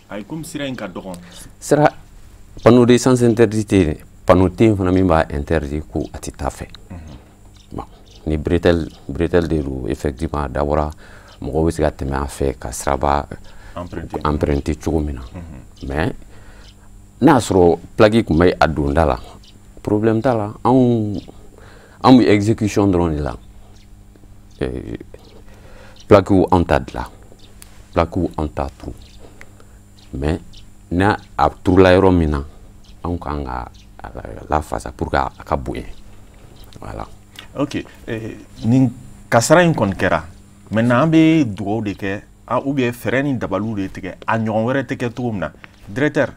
ayi comme sira in ka dɔgɔn sira panneau de sens interdit panneau tɛ yen fana min b'a interdit ko a tɛ taa fɛ bon ni bretel de do effectivement d'abord mɔgɔ bɛ se ka tɛmɛ an fɛ ka siraba emprunté cogo min na mais n'a sɔrɔ plaque kun bɛ a donda la problème t'a la anw bɛ exécution dɔrɔn de la plaque anw t'a dilan plaque anw t'a turu mais n'a a turula yɔrɔ min na anw kan ka lafasa pour que a ka bonya voilà. Ok, nin kasara in kɔni kɛra maintenant an bɛ dugawu de kɛ ou bien fɛɛrɛ ni dabaliw de tigɛ a ɲɔgɔn wɛrɛ tɛ kɛ cogo min na directeur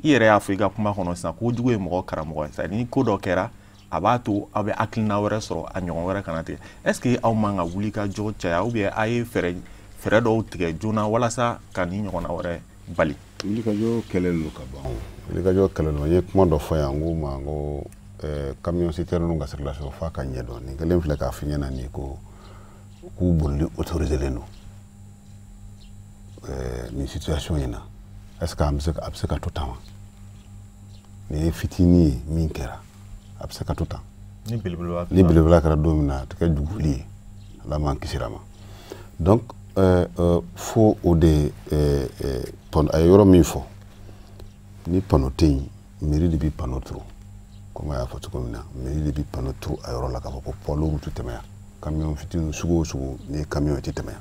i yɛrɛ y'a fɔ i ka kuma kɔnɔ sisan ko jugu ye mɔgɔ karamɔgɔ ye ni ko dɔ kɛra a b'a to aw bɛ hakilina wɛrɛ sɔrɔ a ɲɔgɔn wɛrɛ kana tigɛ est ce que aw man ka wuli ka jɔ caya ou bien a ye fɛɛrɛ dɔw tigɛ joona walasa ka ni ɲɔgɔnna wɛrɛ bali. wulikajɔ kɛlɛ don ka ban wulikajɔ kɛlɛ don n ye kuma dɔ fɔ yan n ko ma n ko Camion Citerne ka circulation f'a ka ɲɛ dɔn nin kelen filɛ k'a f'i ɲɛna nin ko k'u bolili autorisé len don nin situation in na est ce que a bɛ se ka to tan wa nin ye fitinin ye min kɛra a bɛ se ka to tan ni belebeleba kɛra don min na a tɛ kɛ juguli ye ala m'an kisira ma donc fo o de a ye yɔrɔ min fɔ ni pano tɛ yen mairie de bɛ pano turu comme a y'a fɔ cogo min na mairie de bɛ pano turu a yɔrɔ la k'a fɔ ko poids lourd tɛ tɛmɛ yan camion fitinin sugu o sugu ni camion tɛ tɛmɛ yan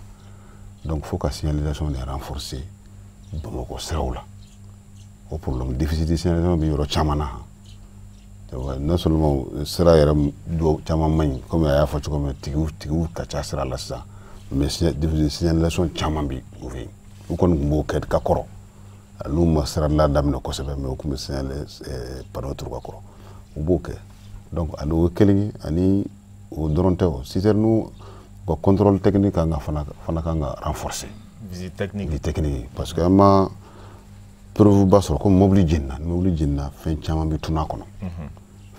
donc faut ka signalisation de renforcer Bamakɔ siraw la o problème déficit de signalisation bɛ yɔrɔ caman na non seulement sira yɛrɛ dɔw caman man ɲi comme a y'a fɔ cogo min na tigiw ka ca sira la sisan mais déficit de signalisation caman bɛ u fɛ yen u kɔni tun b'o kɛ ka kɔrɔ n'u ma sira la daminɛ kosɛbɛ mais u tun bɛ signalé panneau turu ka kɔrɔ u b'o kɛ donc ani o ye kelen ye ani o dɔrɔn tɛ o citerne ka contrôle technique kan ka fana kan ka renforcer visite technique parce que an ma preuve ba sɔrɔ comme mobili jenina fɛn caman bɛ tunun a kɔnɔ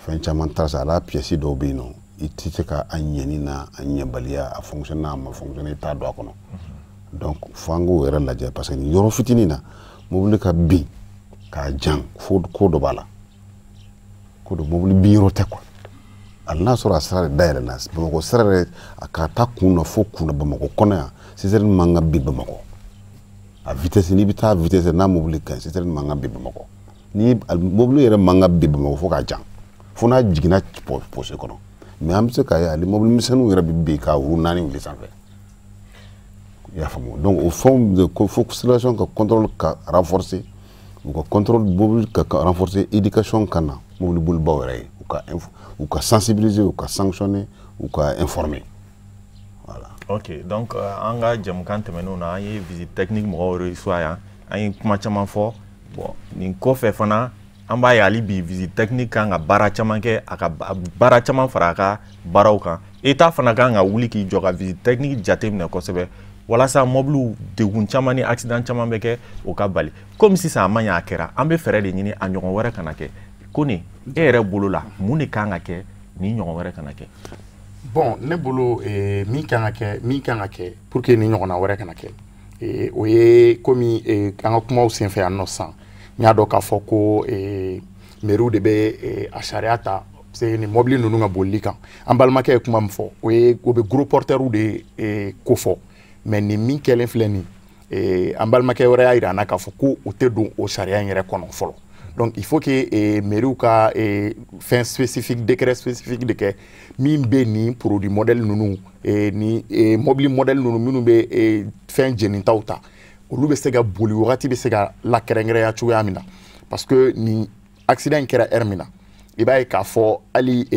fɛn caman taara sa ala pièce dɔw bɛ yen nɔ i tɛ se ka a ɲɛni na a ɲɛbaliya a fonctionner a ma fonctionner i t'a dɔn a kɔnɔ donc fo an k'o yɛrɛ lajɛ parce que nin yɔrɔ fitinin na mobili ka bin k'a jan fo ko dɔ b'a la ko dɔ mobili bin yɔrɔ tɛ quoi hali n'a sɔrɔ a sira de dayɛlɛnna Bamakɔ sira yɛrɛ a ka taa kun na fo kun na Bamakɔ kɔnɔ yan citerne man ka bin Bamakɔ a vitesse n'i bɛ taa vitesse n'a mobili ka ɲi citerne man ka bin Bamakɔ ni mobili yɛrɛ man ka bin Bamakɔ fo k'a jan fo n'a jiginna poche kɔnɔ mais an bɛ se k'a ye hali mobili misɛnninw yɛrɛ bɛ bin k'a wuru naani wuli sanfɛ i y'a faamu donc au fond de faut circulation ka contrôle ka renforcer u ka contrôle mobile ka renforcer éducation kan na mobili bolibaw yɛrɛ ye u ka sensibiliser u ka sanctionner u ka informer voilà. Ok donc an ka jamukan tɛmɛnenw na an ye visite technique mɔgɔw reçoit yan an ye kuma caman fɔ bon nin kɔfɛ fana an b'a ye hali bi visite technique kan ka baara caman kɛ a ka baara caman fara a ka baaraw kan État fana kan ka wuli k'i jɔ ka visite technique jateminɛ kosɛbɛ walasa mobiliw degun caman ni accident caman bɛ kɛ o ka bali comme sisan a ma ɲɛ a kɛra an bɛ fɛɛrɛ de ɲini a ɲɔgɔn wɛrɛ kana kɛ ko nin e yɛrɛ bolo la mun de kan ka kɛ ni ɲɔgɔn wɛrɛ kana kɛ. Bon ne bolo min kan ka kɛ pour que ni ɲɔgɔnna wɛrɛ kana kɛ o ye komi an ka kumaw senfɛ yan nɔ sisan n y'a dɔn k'a fɔ ko mairie de bɛ a sariya ta ni mobili ninnu ka bolili kan an balimakɛ ye kuma min fɔ o bɛ gros porteurs de ko fɔ mais ni min kɛlen filɛ nin an balimakɛ wɛrɛ y'a yira an na k'a fɔ ko u tɛ don o sariya in yɛrɛ kɔnɔ fɔlɔ donc il faut que mairie ka fɛn spécifique décret spécifique de kɛ min bɛ ni produit modèle ninnu ni mobili modèle ninnu minnu bɛ fɛn jenitaw ta olu bɛ se ka boli wagati bɛ se ka lakɛrɛnkɛrɛnya cogoya min na parce que ni accident in kɛra heure min na i b'a ye k'a fɔ hali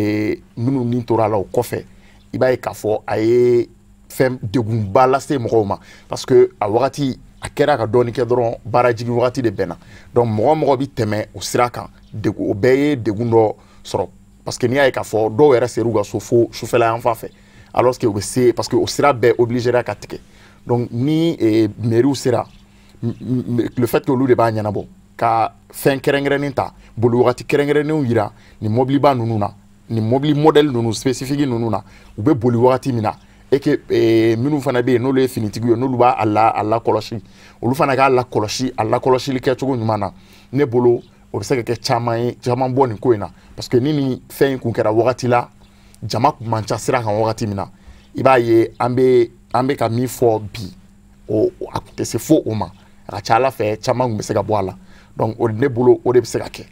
minnu ni tora la o kɔfɛ i b'a ye k'a fɔ a ye fɛn degunba lase mɔgɔw ma parce que a wagati a kɛra ka dɔɔni kɛ dɔrɔn baara jigin wagati de bɛnna donc mɔgɔ bɛ tɛmɛ o sira kan o bɛɛ ye degun dɔ sɔrɔ parce que n'i y'a ye k'a fɔ dɔw yɛrɛ ser'u ka so fo sufɛla yan fan fɛ alors que u bɛ se parce que o sira bɛɛ obligera ka tigɛ donc ni mairie sera le fait que olu de b'a ɲɛnabɔ ka fɛn kɛrɛnkɛrɛnnen ta boli wagati kɛrɛnkɛrɛnnenw yira ni mobiliba ninnu na ni mobili modèle ninnu spécifique ninnu na u bɛ boli wagati min na et que minnu fana bɛ yen n'olu ye finitigiw ye n'olu b'a a la kɔlɔsi olu fana k'a la kɔlɔsili kɛcogo ɲuman na ne bolo o bɛ se ka kɛ caman bɔ nin ko in na parce que ni nin fɛn in kun kɛra wagati la jama kun man ca sira kan wagati min na i b'a ye an bɛ ka min fɔ bi o a kun tɛ se fo o ma a ka ca ala fɛ caman kun bɛ se ka bɔ a la donc o ne bolo o de bɛ se ka kɛ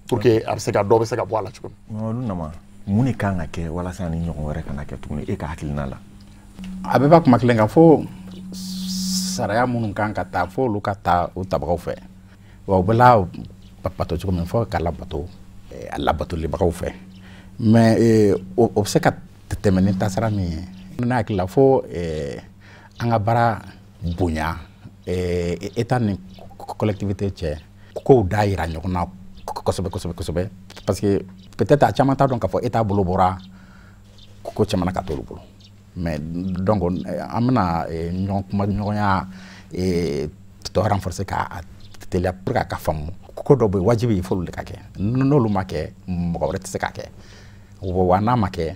pour que a bɛ se ka dɔ bɛ se ka bɔ a la cogo min. olu nama mun de kan ka kɛ walasa ni ɲɔgɔn wɛrɛ kana kɛ tuguni e ka hakilina la. a bɛɛ b'a kuma kelen kan fo saraya minnu kan ka taa fo olu ka taa o tabagaw fɛ wa u bɛ labato cogo min fo ka labato a labatolibagaw fɛ mais o bɛ se ka tɛmɛ ni taasira min ye ne hakili la fo an ka baara bonya état ni collectivité cɛ kow da yira ɲɔgɔn na kosɛbɛ parce que peut-être a caman t'a dɔn k'a fɔ état bolo bɔra ko caman na ka t'olu bolo mais donc an bɛna ɲɔgɔnya tɔ renforcer k'a teliya pour que a ka faamu ko dɔ bɛ yen wajibi ye f'olu de ka kɛ n'olu ma kɛ mɔgɔ wɛrɛ tɛ se k'a kɛ wa n'a ma kɛ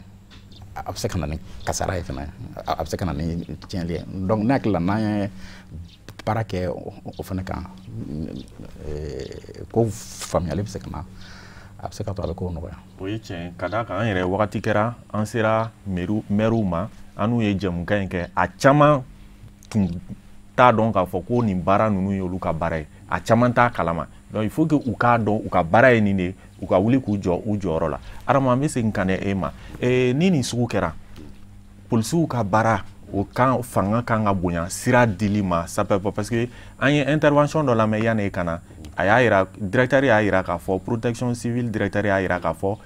a bɛ se ka na ni kasara ye fana a bɛ se ka na ni tiɲɛli ye donc ne hakili la n'an ye baara kɛ o fana kan ko faamuyali bɛ se ka na a bɛ se ka to a bɛ ko nɔgɔya. o ye tiɲɛ ka d'a kan an yɛrɛ wagati kɛra an sera mɛriw ma an n'u ye jɛmukan in kɛ a caman tun t'a dɔn k'a fɔ ko nin baara ninnu ye olu ka baara ye a caman t'a kalama donc il faut que u k'a dɔn u ka baara ye nin de u ka wuli k'u jɔ u jɔyɔrɔ la. Adama an bɛ segin ka na e ma ni nin sugu kɛra polisiw ka baara o kan fanga kan ka bonya sira dili ma ça peut pas parce que an ye intervention dɔ lamɛn yanni e ka na a y'a yira directeur y'a yira k'a fɔ protection civile directeur y'a yira k'a fɔ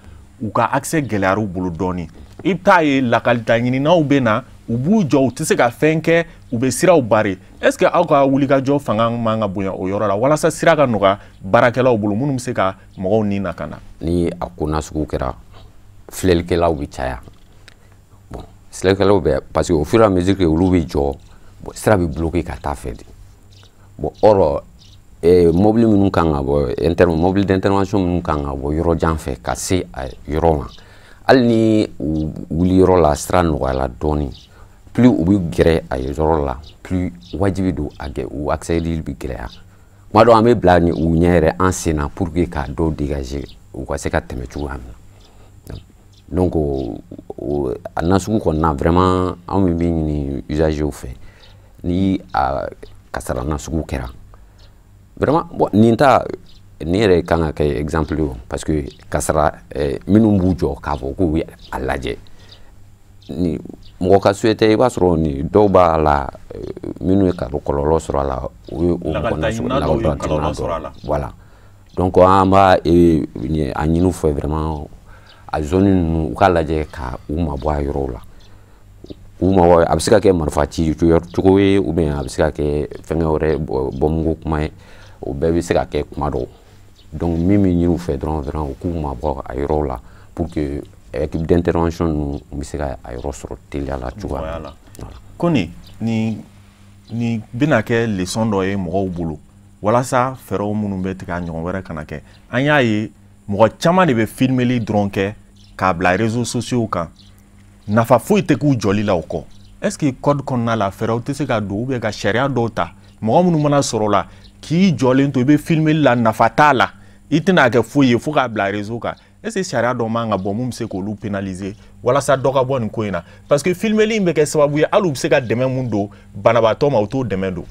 u ka accès gɛlɛyara u bolo dɔɔni i bɛ taa ye lakalita ɲininaw bɛ na u b'u jɔ u tɛ se ka fɛn kɛ u bɛ siraw bari est-ce que aw ka wulikajɔ fanga man ka bonya o yɔrɔ la walasa sira ka nɔgɔya baarakɛlaw bolo minnu bɛ se ka mɔgɔw ni na ka na. ni a ko nasugu kɛra filɛlikɛlaw bɛ caya bon filɛlikɛlaw bɛ parce que au fur et à mesure que olu bɛ jɔ bon sira bɛ bloquer ka taa fɛ de bon or mobili minnu kan ka bɔ mobili d'intervention minnu kan ka bɔ yɔrɔ jan fɛ ka se a yɔrɔ ma hali ni u wuli yɔrɔ la sira nɔgɔyala dɔɔni plus u bɛ gɛrɛ a yɔrɔ la plus wajibi don a u accès bɛ gɛlɛya tuma dɔw an bɛ bila ni u ɲɛ yɛrɛ an sen na pour que ka dɔw dégager u ka se ka tɛmɛ cogoya min na donc a nasugu kɔnɔna vraiment anw bɛ min ɲini usagers fɛ ni a kasara nasugu kɛra vraiment bon nin yɛrɛ kan ka kɛ exemple ye parce que kasara minnu b'u jɔ k'a fɔ k'u bɛ a lajɛ ni mɔgɔ ka souhaité i b'a sɔrɔ ni dɔw b'a la minnu ye kɔlɔlɔ sɔrɔ a la o ye o kɔlɔlɔ sɔrɔ a la voilà donc an b'a a ɲini u fɛ vraiment a zone ninnu u k'a lajɛ ka u mabɔ a yɔrɔw la u mabɔ a bɛ se ka kɛ marifa ci cogo ye ou bien a bɛ se ka kɛ fɛngɛ wɛrɛ bɔmugu kuma ye o bɛɛ bɛ se ka kɛ kuma dɔw donc min bɛ ɲini u fɛ dɔrɔn u k'u mabɔ a yɔrɔw la pour que équipe d'intervention ninnu bɛ se ka a yɔrɔ sɔrɔ teliya la cogoya la. ko nin bɛna kɛ leçon dɔ ye mɔgɔw bolo walasa fɛɛrɛw minnu bɛ tigɛ a ɲɔgɔn wɛrɛ kana kɛ an y'a ye mɔgɔ caman de bɛ filmeli dɔrɔn kɛ k'a bila réseaux sociaux kan nafa foyi tɛ k'u jɔli la o kɔ est-ce que code kɔnɔna la fɛɛrɛw tɛ se ka don ou bien ka sariya dɔw ta mɔgɔ minnu mana sɔrɔ la k'i jɔlen to i bɛ filmeli la nafa t'a la i tɛna kɛ foyi ye fo k'a bila réseau kan est-ce que sariya dɔ man ka bɔ mun bɛ se k'olu pénaliser walasa dɔ ka bɔ nin ko in na parce que filmeli in bɛ kɛ sababu ye hali u bɛ se ka dɛmɛ mun don banabaatɔ ma u t'o dɛmɛ don.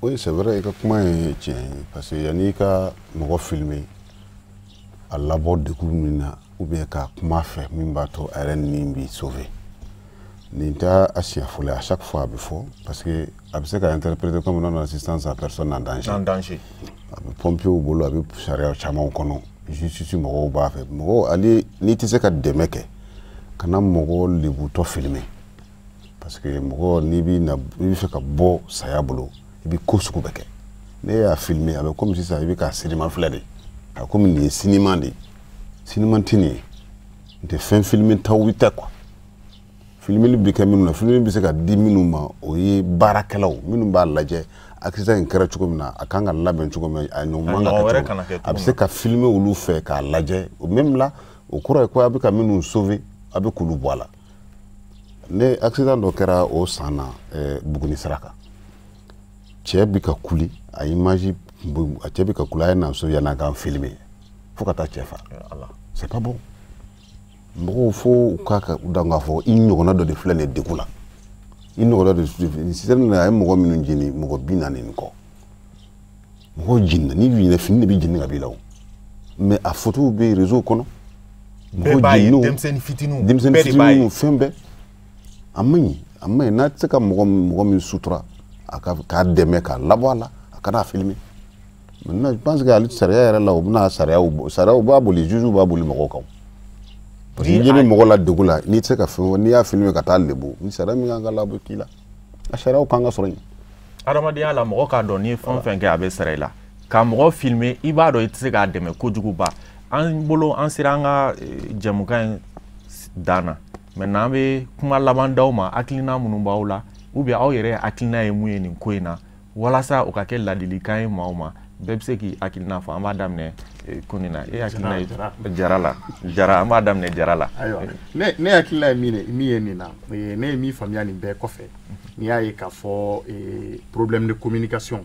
oui c'est vrai i ka kuma ye tiɲɛ ye parce que yanni i ka mɔgɔ filmer a labɔ degun min na ou bien ka kuma fɛ min b'a to a yɛrɛ ni b'i sauver nin t'a a siɲɛ fɔlɔ à chaque fois a bɛ fɔ parce que a bɛ se ka interpréter comme non assistance à personne en danger. en danger. a bɛ pompiers bolo a bɛ sariya caman kɔnɔ justice mɔgɔw b'a fɛ mɔgɔ ale n'i tɛ se ka dɛmɛ kɛ kana mɔgɔ lebutɔ filmer parce que mɔgɔ n'i bɛ fɛ ka bɔ saya bolo i bɛ ko sugu bɛɛ kɛ ne y'a filmer a bɛ komi sisan i bɛ k'a cinéma filɛ de a komi nin ye cinéma de ye cinéma tɛ nin ye n tɛ fɛn filmer taw tɛ quoi filmeli bɛ kɛ minnu na filmeli bɛ se ka di minnu ma o ye baarakɛlaw minnu b'a lajɛ accident in kɛra cogo min na a kan ka labɛn cogo min a ɲɔgɔn ka kɛ a bɛ se ka filmer olu fɛ k'a lajɛ o même la o kɔrɔ ye ko a bɛ ka minnu sauver a bɛ k'olu bɔ a la ne accident dɔ kɛra o san na Buguni sira kan cɛ bɛ ka kuli a image a cɛ bɛ ka kuli a ye na so yan'a k'an filmer fo ka taa cɛ fa c'est pas bon mɔgɔw fo ka dɔn k'a fɔ i ɲɔgɔnna dɔ de filɛ nin ye degun la i ɲɔgɔnna dɔ citerne na a ye mɔgɔ minnu jeni mɔgɔ 40 nin kɔ mɔgɔw jenina ni ɲinɛ fini de bɛ jeni ka b'i la o mais a photo bɛ réseau kɔnɔ mɔgɔw jenina denmisɛnnin fitininw fɛn bɛɛ a man ɲi n'a tɛ se ka mɔgɔ min sutura k'a dɛmɛ k'a labɔ a la a kana filmer maintenant je pense que hali sariya yɛrɛ la u bɛna sariyaw b'a boli juges b'a boli mɔgɔw kan parce que n'i ye mɔgɔ la degun la n'i tɛ se ka fɛn fɔ n'i y'a filmer ka taa lebu ni sariya min kan ka labɔ k'i la a sariyaw kan ka sɔrɔ yen adamadenya la mɔgɔ k'a dɔn n'i ye fɛn o fɛn kɛ a bɛ sara i la ka mɔgɔ filmer i b'a dɔn i tɛ se k'a dɛmɛ kojuguba an bolo an sera an ka jɛmukan in dan na maintenant an bɛ kuma laban d'aw ma hakilina minnu b'aw la ou bien aw yɛrɛ hakilina ye mun ye nin ko in na walasa o ka kɛ ladilikan ye maaw ma bɛɛ bɛ se k'i hakilina fɔ an b'a daminɛ ko nin na e hakilina ye jara an b'a daminɛ jara la ayiwa ne hakilina ye min ye nin na ne ye min faamuya nin bɛɛ kɔfɛ n'i y'a ye k'a fɔ problème de communication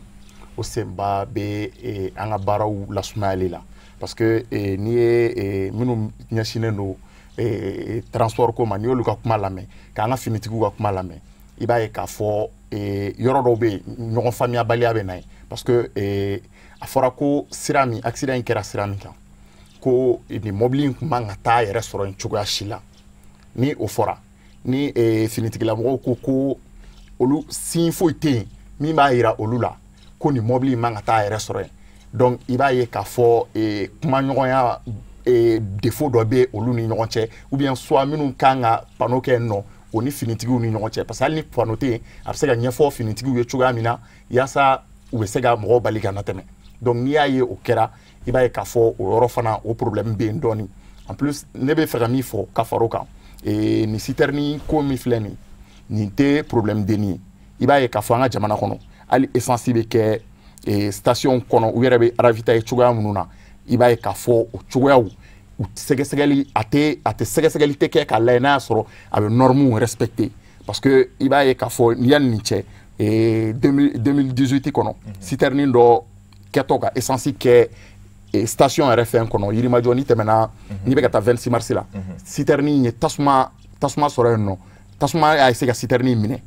o senba bɛ an ka baaraw lasumayali la parce que n'i ye minnu ɲɛsinnen don transport ko ma n'i y'olu ka kuma lamɛn k'an ka finitigiw ka kuma lamɛn i b'a ye k'a fɔ yɔrɔ dɔw bɛ yen ɲɔgɔn faamuyabaliya bɛ na yen parce que a fɔra ko sira min accident in kɛra sira min kan ko ni mobili in tun man ka taa yɛrɛ sɔrɔ yen cogoya si la ni o fɔra ni finitigilamɔgɔw ko olu sin foyi tɛ yen min b'a yira olu la ko ni mobili in man ka taa yɛrɛ sɔrɔ yen donc i b'a ye k'a fɔ kumaɲɔgɔnya défaut dɔ bɛ olu ni ɲɔgɔn cɛ ou bien soit minnu kan ka panneau kɛ yen nɔ o ni finitigiw ni ɲɔgɔn cɛ parce que hali ni panneau tɛ yen a bɛ se ka ɲɛfɔ finitigiw ye cogoya min na yaasa u bɛ se ka mɔgɔw bali ka na tɛmɛ donc n'i y'a ye o kɛra i b'a ye k'a fɔ o yɔrɔ fana o problème bɛ yen dɔɔni en plus ne bɛ fɛ ka min fɔ ka fara o kan ni citerne ko min filɛ nin tɛ problème denni ye i b'a ye k'a fɔ an ka jamana kɔnɔ hali essence bɛ kɛ station kɔnɔ u yɛrɛ bɛ ravitailler cogoya minnu na i b'a ye k'a fɔ o cogoyaw u sɛgɛsɛgɛli a tɛ sɛgɛsɛgɛli tɛ kɛ k'a lajɛ n'a y'a sɔrɔ a bɛ normes respecter parce que i b'a ye k'a fɔ yanni nin cɛ 2018 kɔnɔ citerne dɔ kɛtɔ ka essence kɛ station yɛrɛ fɛn kɔnɔ Yirimajɔ ni tɛmɛna n'i bɛ ka taa 26 mars la citerne in ye tasuma sɔrɔ yen nɔ tasuma y'a se ka citerne in minɛ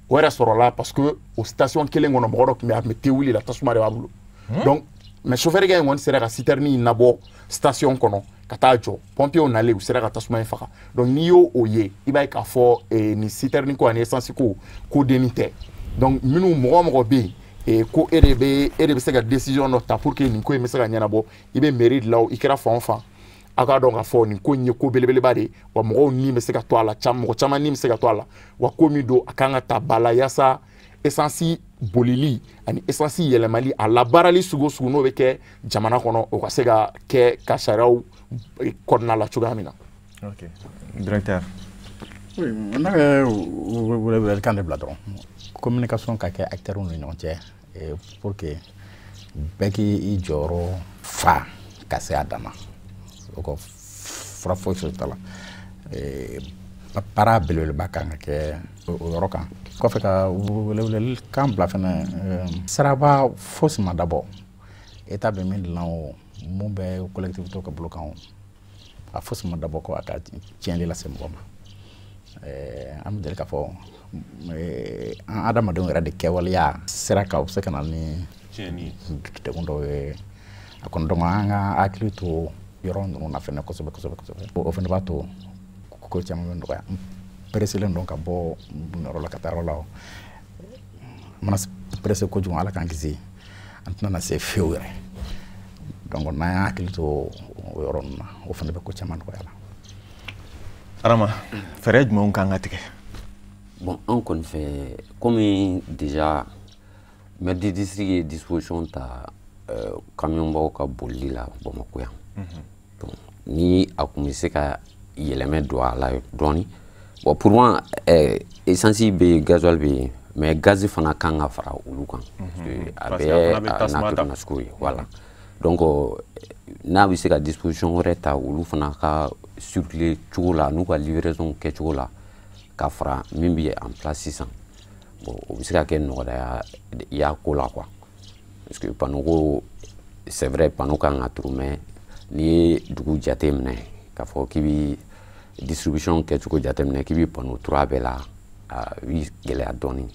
o yɛrɛ sɔrɔla parce que o station kelen kɔnɔ mɔgɔ dɔ tun bɛ yen a tun bɛ thé wuli la tasuma de b'a bolo donc mais chauffeur kɛ in kɔni sera ka citerne in nabɔ station kɔnɔ ka taa jɔ pompiers nalen u sera ka tasuma in faga donc n'i y'o ye i b'a ye k'a fɔ ni citerne ko ani essence ko denni tɛ donc minnu mɔgɔ bɛ yen ko e de bɛ se ka décision dɔ ta pour que nin ko in bɛ se ka ɲɛnabɔ i bɛ mairie de la o i kɛra fan o fan a k'a dɔn k'a fɔ nin ko in ye ko belebeleba de ye wa mɔgɔw ni bɛ se ka to a la mɔgɔ caman ni bɛ se ka to a la wa ko min don a kan ka ta ba la yaasa essence bolili ani essence yɛlɛmali a labaarali sugu n'o bɛ kɛ jamana kɔnɔ o ka se ka kɛ ka sariyaw kɔnɔna la cogoya min na. Ok, directeur. Oui, on a welelikan de bila dɔrɔn communication ka kɛ acteurs ni ɲɔgɔn cɛ pour que bɛɛ k'i jɔyɔrɔ fa ka se a dan na o ka fura foyi t'a la baara belebeleba kan ka kɛ o yɔrɔ kan kɔfɛ ka welelikan bila fɛnɛ siraba fosi ma dabɔ État bɛ min dilan o mun bɛ collectivité ka bolo kan o a fosi ma dabɔ ko a ka tiɲɛli lase mɔgɔ ma an bɛ deli k'a fɔ an adamadenw yɛrɛ de kɛwaleya sera ka o se ka na ni degun dɔw ye a kɔni donc an ka hakili to yɔrɔ ninnu na fɛnɛ kosɛbɛ o fɛnɛ b'a to ko caman bɛ nɔgɔya peresilen don ka bɔ yɔrɔ la ka taa yɔrɔ la mana perese kojugu ala k'an kisi an tɛna na se fiyewu yɛrɛ donc n'an y'a hakili to o yɔrɔ ninnu na o fɛnɛ bɛ ko caman nɔgɔya la. Arama fɛɛrɛ jumɛnw kan ka tigɛ? Bon an kɔni fɛ komi déjà maire du district ye disposition ta kamiyɔnbaw ka bolili la Bamakɔ yan donc ni a kun bɛ se ka yɛlɛmɛ don a la dɔɔni bon pour moi essence bɛ yen gasoil bɛ yen mais gaz fana kan ka fara olu kan a bɛɛ n'a to nasugu ye voilà donc n'a bɛ se ka disposition wɛrɛ ta olu fana ka circuler cogo la n'u ka livraison kɛ cogo la ka fara min bɛ en place sisan bon o bɛ se ka kɛ nɔgɔya y'a ko la quoi parce que panneau ko c'est vrai panneau kan ka turu mais n'i ye dugu jate minɛ k'a fɔ k'i bɛ distribution kɛcogo jateminɛ k'i bɛ panneau 3 bɛɛ la a bɛ gɛlɛya dɔɔni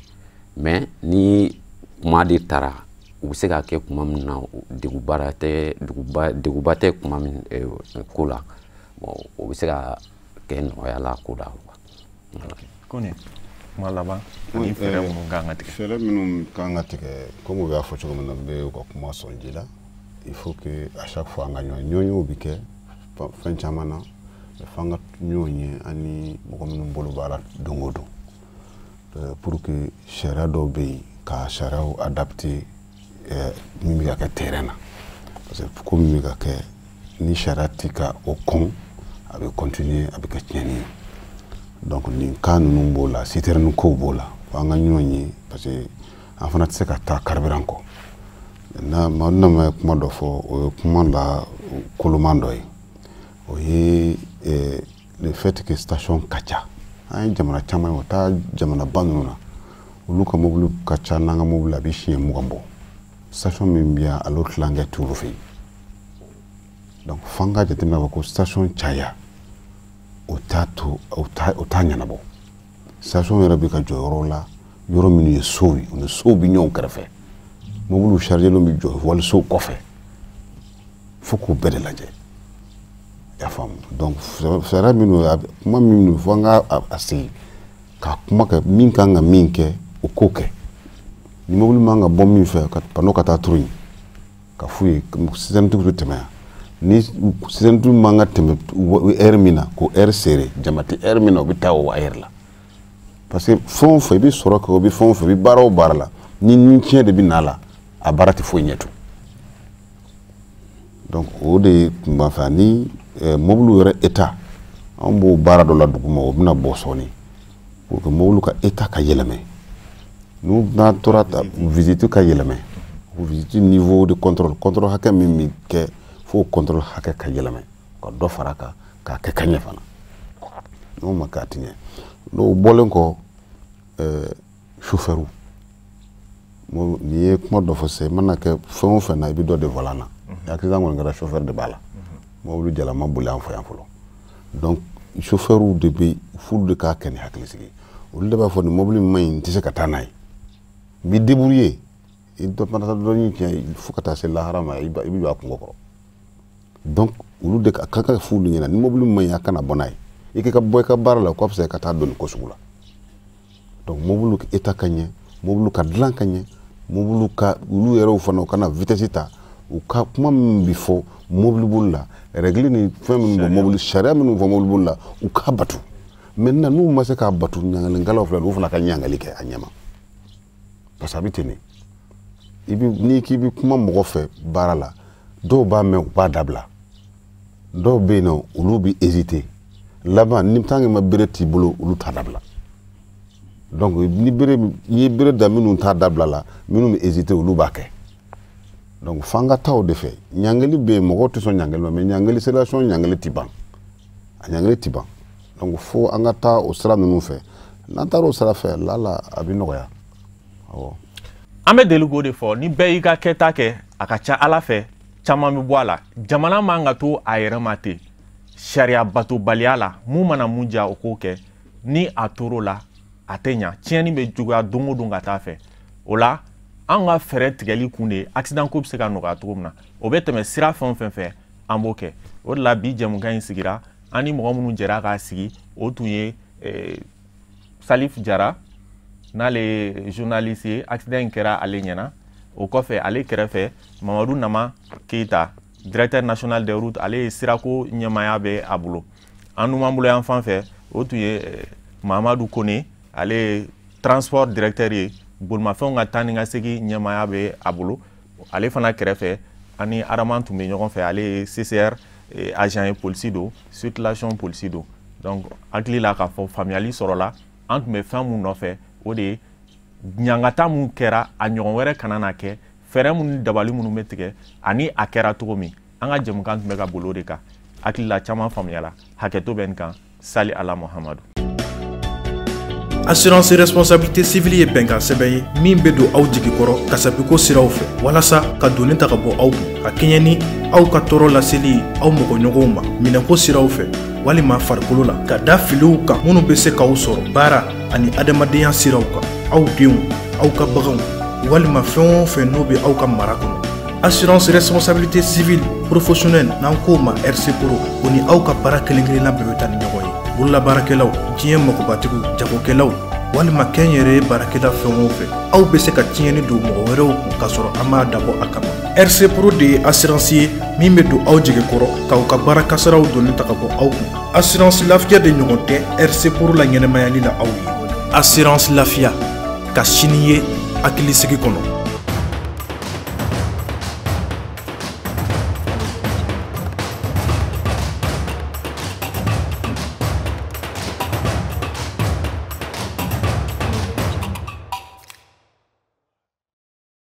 mais ni kuma de taara u bɛ se ka kɛ kuma min na deguba tɛ kuma min ko la bon o bɛ se ka kɛ nɔgɔya la ko la Kone kuma laban ni fɛɛrɛ minnu kan ka tigɛ fɛɛrɛ minnu kan ka tigɛ comme u y'a fɔ cogo min na n bɛ u ka kuma sɔn ji la il faut que à chaque fois an ka ɲɔgɔnyew bɛ kɛ fɛn caman na f'an ka ɲɔgɔn ye ani mɔgɔ minnu bolo b'a la don o don pour que sariya dɔw bɛ yen ka sariyaw adapter min bɛ ka kɛ terrain na parce que ko min bɛ ka kɛ ni sariya tɛ ka o kɔn a bɛ continuer a bɛ kɛ tiɲɛni ye donc nin cas ninnu b'o la citerne kow b'o la f'an ka ɲɔgɔn ye parce que an fana tɛ se ka taa carburant kɔ maa na ma kuma dɔ fɔ o ye kuma la koloman dɔ ye o ye le fait que station ka ca an ye jamana caman ye o taa jamanaba ninnu na olu ka mobili ka ca n'an ka mobili a bɛ siɲɛ 20 bɔ station min bɛ yan ale tilankɛ t'olu fɛ yen donc f'an ka jateminɛ k'a fɔ ko station caya o t'a ɲɛnabɔ station yɛrɛ bɛ ka jɔ yɔrɔ la yɔrɔ minnu ye sow ye o ni sow bɛ ɲɔgɔn kɛrɛfɛ mobiliw chargelen bɛ jɔ walisow kɔfɛ fo k'o bɛɛ de lajɛ i y'a faamu donc fɛɛrɛ minnu kuma minnu fo an ka sigi ka kuma kɛ min kan ka min kɛ o k'o kɛ ni mobili man ka bɔ min fɛ panneau ka taa turu yen ka f'u ye citerne tɛ tɛmɛ yan ni citerne man ka tɛmɛ heure min na ko heure serré jama tɛ heure min na o bɛ taa o heure la parce que fɛn o fɛn i bɛ sɔrɔ kɛ o bɛ fɛn o fɛn i bɛ baara o baara la ni tiɲɛ de bɛ n'a la a baara tɛ foyi ɲɛ to donc o de ye kun b'an fɛ ni mobile yɛrɛ état an b'o baara dɔ la duguma o bɛna bɔ sɔɔni pour que mobile ka état ka yɛlɛmɛ n'u n'a tora ta visite ka yɛlɛmɛ o visite niveau de contrôle hakɛ min bɛ kɛ fo contrôle hakɛ ka yɛlɛmɛ ka dɔ fara a kan k'a kɛ ka ɲɛ fana n'o ma k'a ti ɲɛ n'o bɔlen kɔ chauffeur n'i ye kuma dɔ fɔ sisan i mana kɛ fɛn o fɛn na i bɛ dɔ de volant na accident kɔni kɛra chauffeur de b'a la mobili jalama boli an fɛ yan fɔlɔ donc chauffeur de bɛ f'olu de k'a kɛ ni hakilisigi olu de b'a fɔ nin mobili ma ɲi n tɛ se ka taa n'a ye n b'i débrouiller i dɔ dɔɔnin tiɲɛ fo ka taa se lahara ma i bɛ jɔ a kungo kɔrɔ donc olu de ka kan ka f'olu ɲɛna ni mobili ma ɲi a kana bɔ n'a ye i ka bɔ i ka baara la k'a fisa i ka taa dɔɔnin ko sugu la donc mobili état ka ɲɛ mobili ka dilan ka ɲɛ mobile ka olu yɛrɛw fana u kana vitesse ta u ka kuma min bɛ fɔ mobile boli la règle ni fɛn minnu bɔ mobile sariya minnu fɔ mobile boli la u ka batu maintenant n'u ma se k'a batu ɲangalinkɛlaw filɛ olu fana ka ɲangali kɛ a ɲɛma parce que a bɛ ten de n'i k'i bɛ kuma mɔgɔ fɛ baara la dɔw b'a mɛn u b'a dabila dɔw bɛ yen nɔ olu bɛ hésiter laban ni tant que ma bere t'i bolo olu t'a dabila donc ni ye bere da minnu t'a dabila la minnu bɛ hésiter olu b'a kɛ donc f'an ka taa o de fɛ ɲangali bɛ yen mɔgɔw tɛ sɔn ɲangali ma mais ɲangali selection ɲangali tɛ ban a ɲangali tɛ ban donc fo an ka taa o sira ninnu fɛ n'an taara o sira fɛ lala a bɛ nɔgɔya awɔ. An bɛ deli k'o de fɔ ni bɛɛ y'i ka kɛta kɛ a ka ca Ala fɛ caman bɛ bɔ a la jamana man ka to a yɛrɛ ma ten sariya batobaliya la mun mana mun diya o k'o kɛ ni a tor'o la a tɛ ɲa tiɲɛni bɛ juguya don o don ka taa fɛ o la an ka fɛɛrɛ tigɛli kun de accident ko bɛ se ka nɔgɔya cogo min na o bɛ tɛmɛ sira fɛn o fɛn fɛ an b'o kɛ o de la bi jɛmukan in sigira an ni mɔgɔ minnu jɛra k'a sigi o tun ye Salif Jara n'ale ye journaliste ye accident in kɛra ale ɲɛna o kɔfɛ ale kɛrɛfɛ Mamadu Nama Keita directeur national des routes ale ye sirako ɲɛmaaya bɛ a bolo an dun b'an bolo yan fan fɛ o tun ye Mamadu Kone ale ye transport directeur ye bolimafɛnw ka taa ni ka segin ɲɛmaaya bɛ a bolo ale fana kɛrɛfɛ ani Araman tun bɛ ɲɔgɔn fɛ ale ye CCR agent ye polisi don circulation polisi don donc hakili la k'a fɔ faamuyali sɔrɔla an tun bɛ fɛn mun nɔfɛ o de ye ɲangata mun kɛra a ɲɔgɔn wɛrɛ kana na kɛ fɛɛrɛ minnu dabali minnu bɛ tigɛ ani a kɛra cogo min an ka jɛmukan tun bɛ ka bolo o de kan hakili la caman faamuyala hakɛto bɛ nin kan Sali Ala Muhamadu. Assurance responsabilité civile ye bɛnkan sɛbɛn ye min bɛ don aw jigi kɔrɔ kasabiko siraw fɛ walasa ka donni ta ka bɔ aw kun ka kɛɲɛ ni aw ka tɔɔrɔ laseli aw mɔgɔɲɔgɔnw ma minɛnko siraw fɛ walima farikolo la ka da filiw kan minnu bɛ se k'aw sɔrɔ baara ani adamadenya siraw kan aw denw aw ka baganw walima fɛn o fɛn n'o bɛ aw ka mara kɔnɔ. Assurance responsabilité civile professionnelle n'an k'o ma RC Pro o ni aw ka baara kelen-kelenna bɛɛ bɛ taa ni ɲɔgɔn ye. Bololabaarakɛlaw diɲɛ magobatigiw jagokɛlaw walima kɛnyɛrɛye baarakɛla fɛn o fɛn aw bɛ se ka tiɲɛni don mɔgɔ wɛrɛw kun k'a sɔrɔ an m'a dabɔ a kama. RC Pro de ye assurance ye min bɛ don aw jɛgɛkɔrɔ k'aw ka baara kasaraw donni ta ka bɔ aw kun. Assurance lafiya de ɲɔgɔn tɛ RC Pro la ɲɛnɛmayali la aw ye. Assurance lafiya ka sini ye hakilisigi kɔnɔ.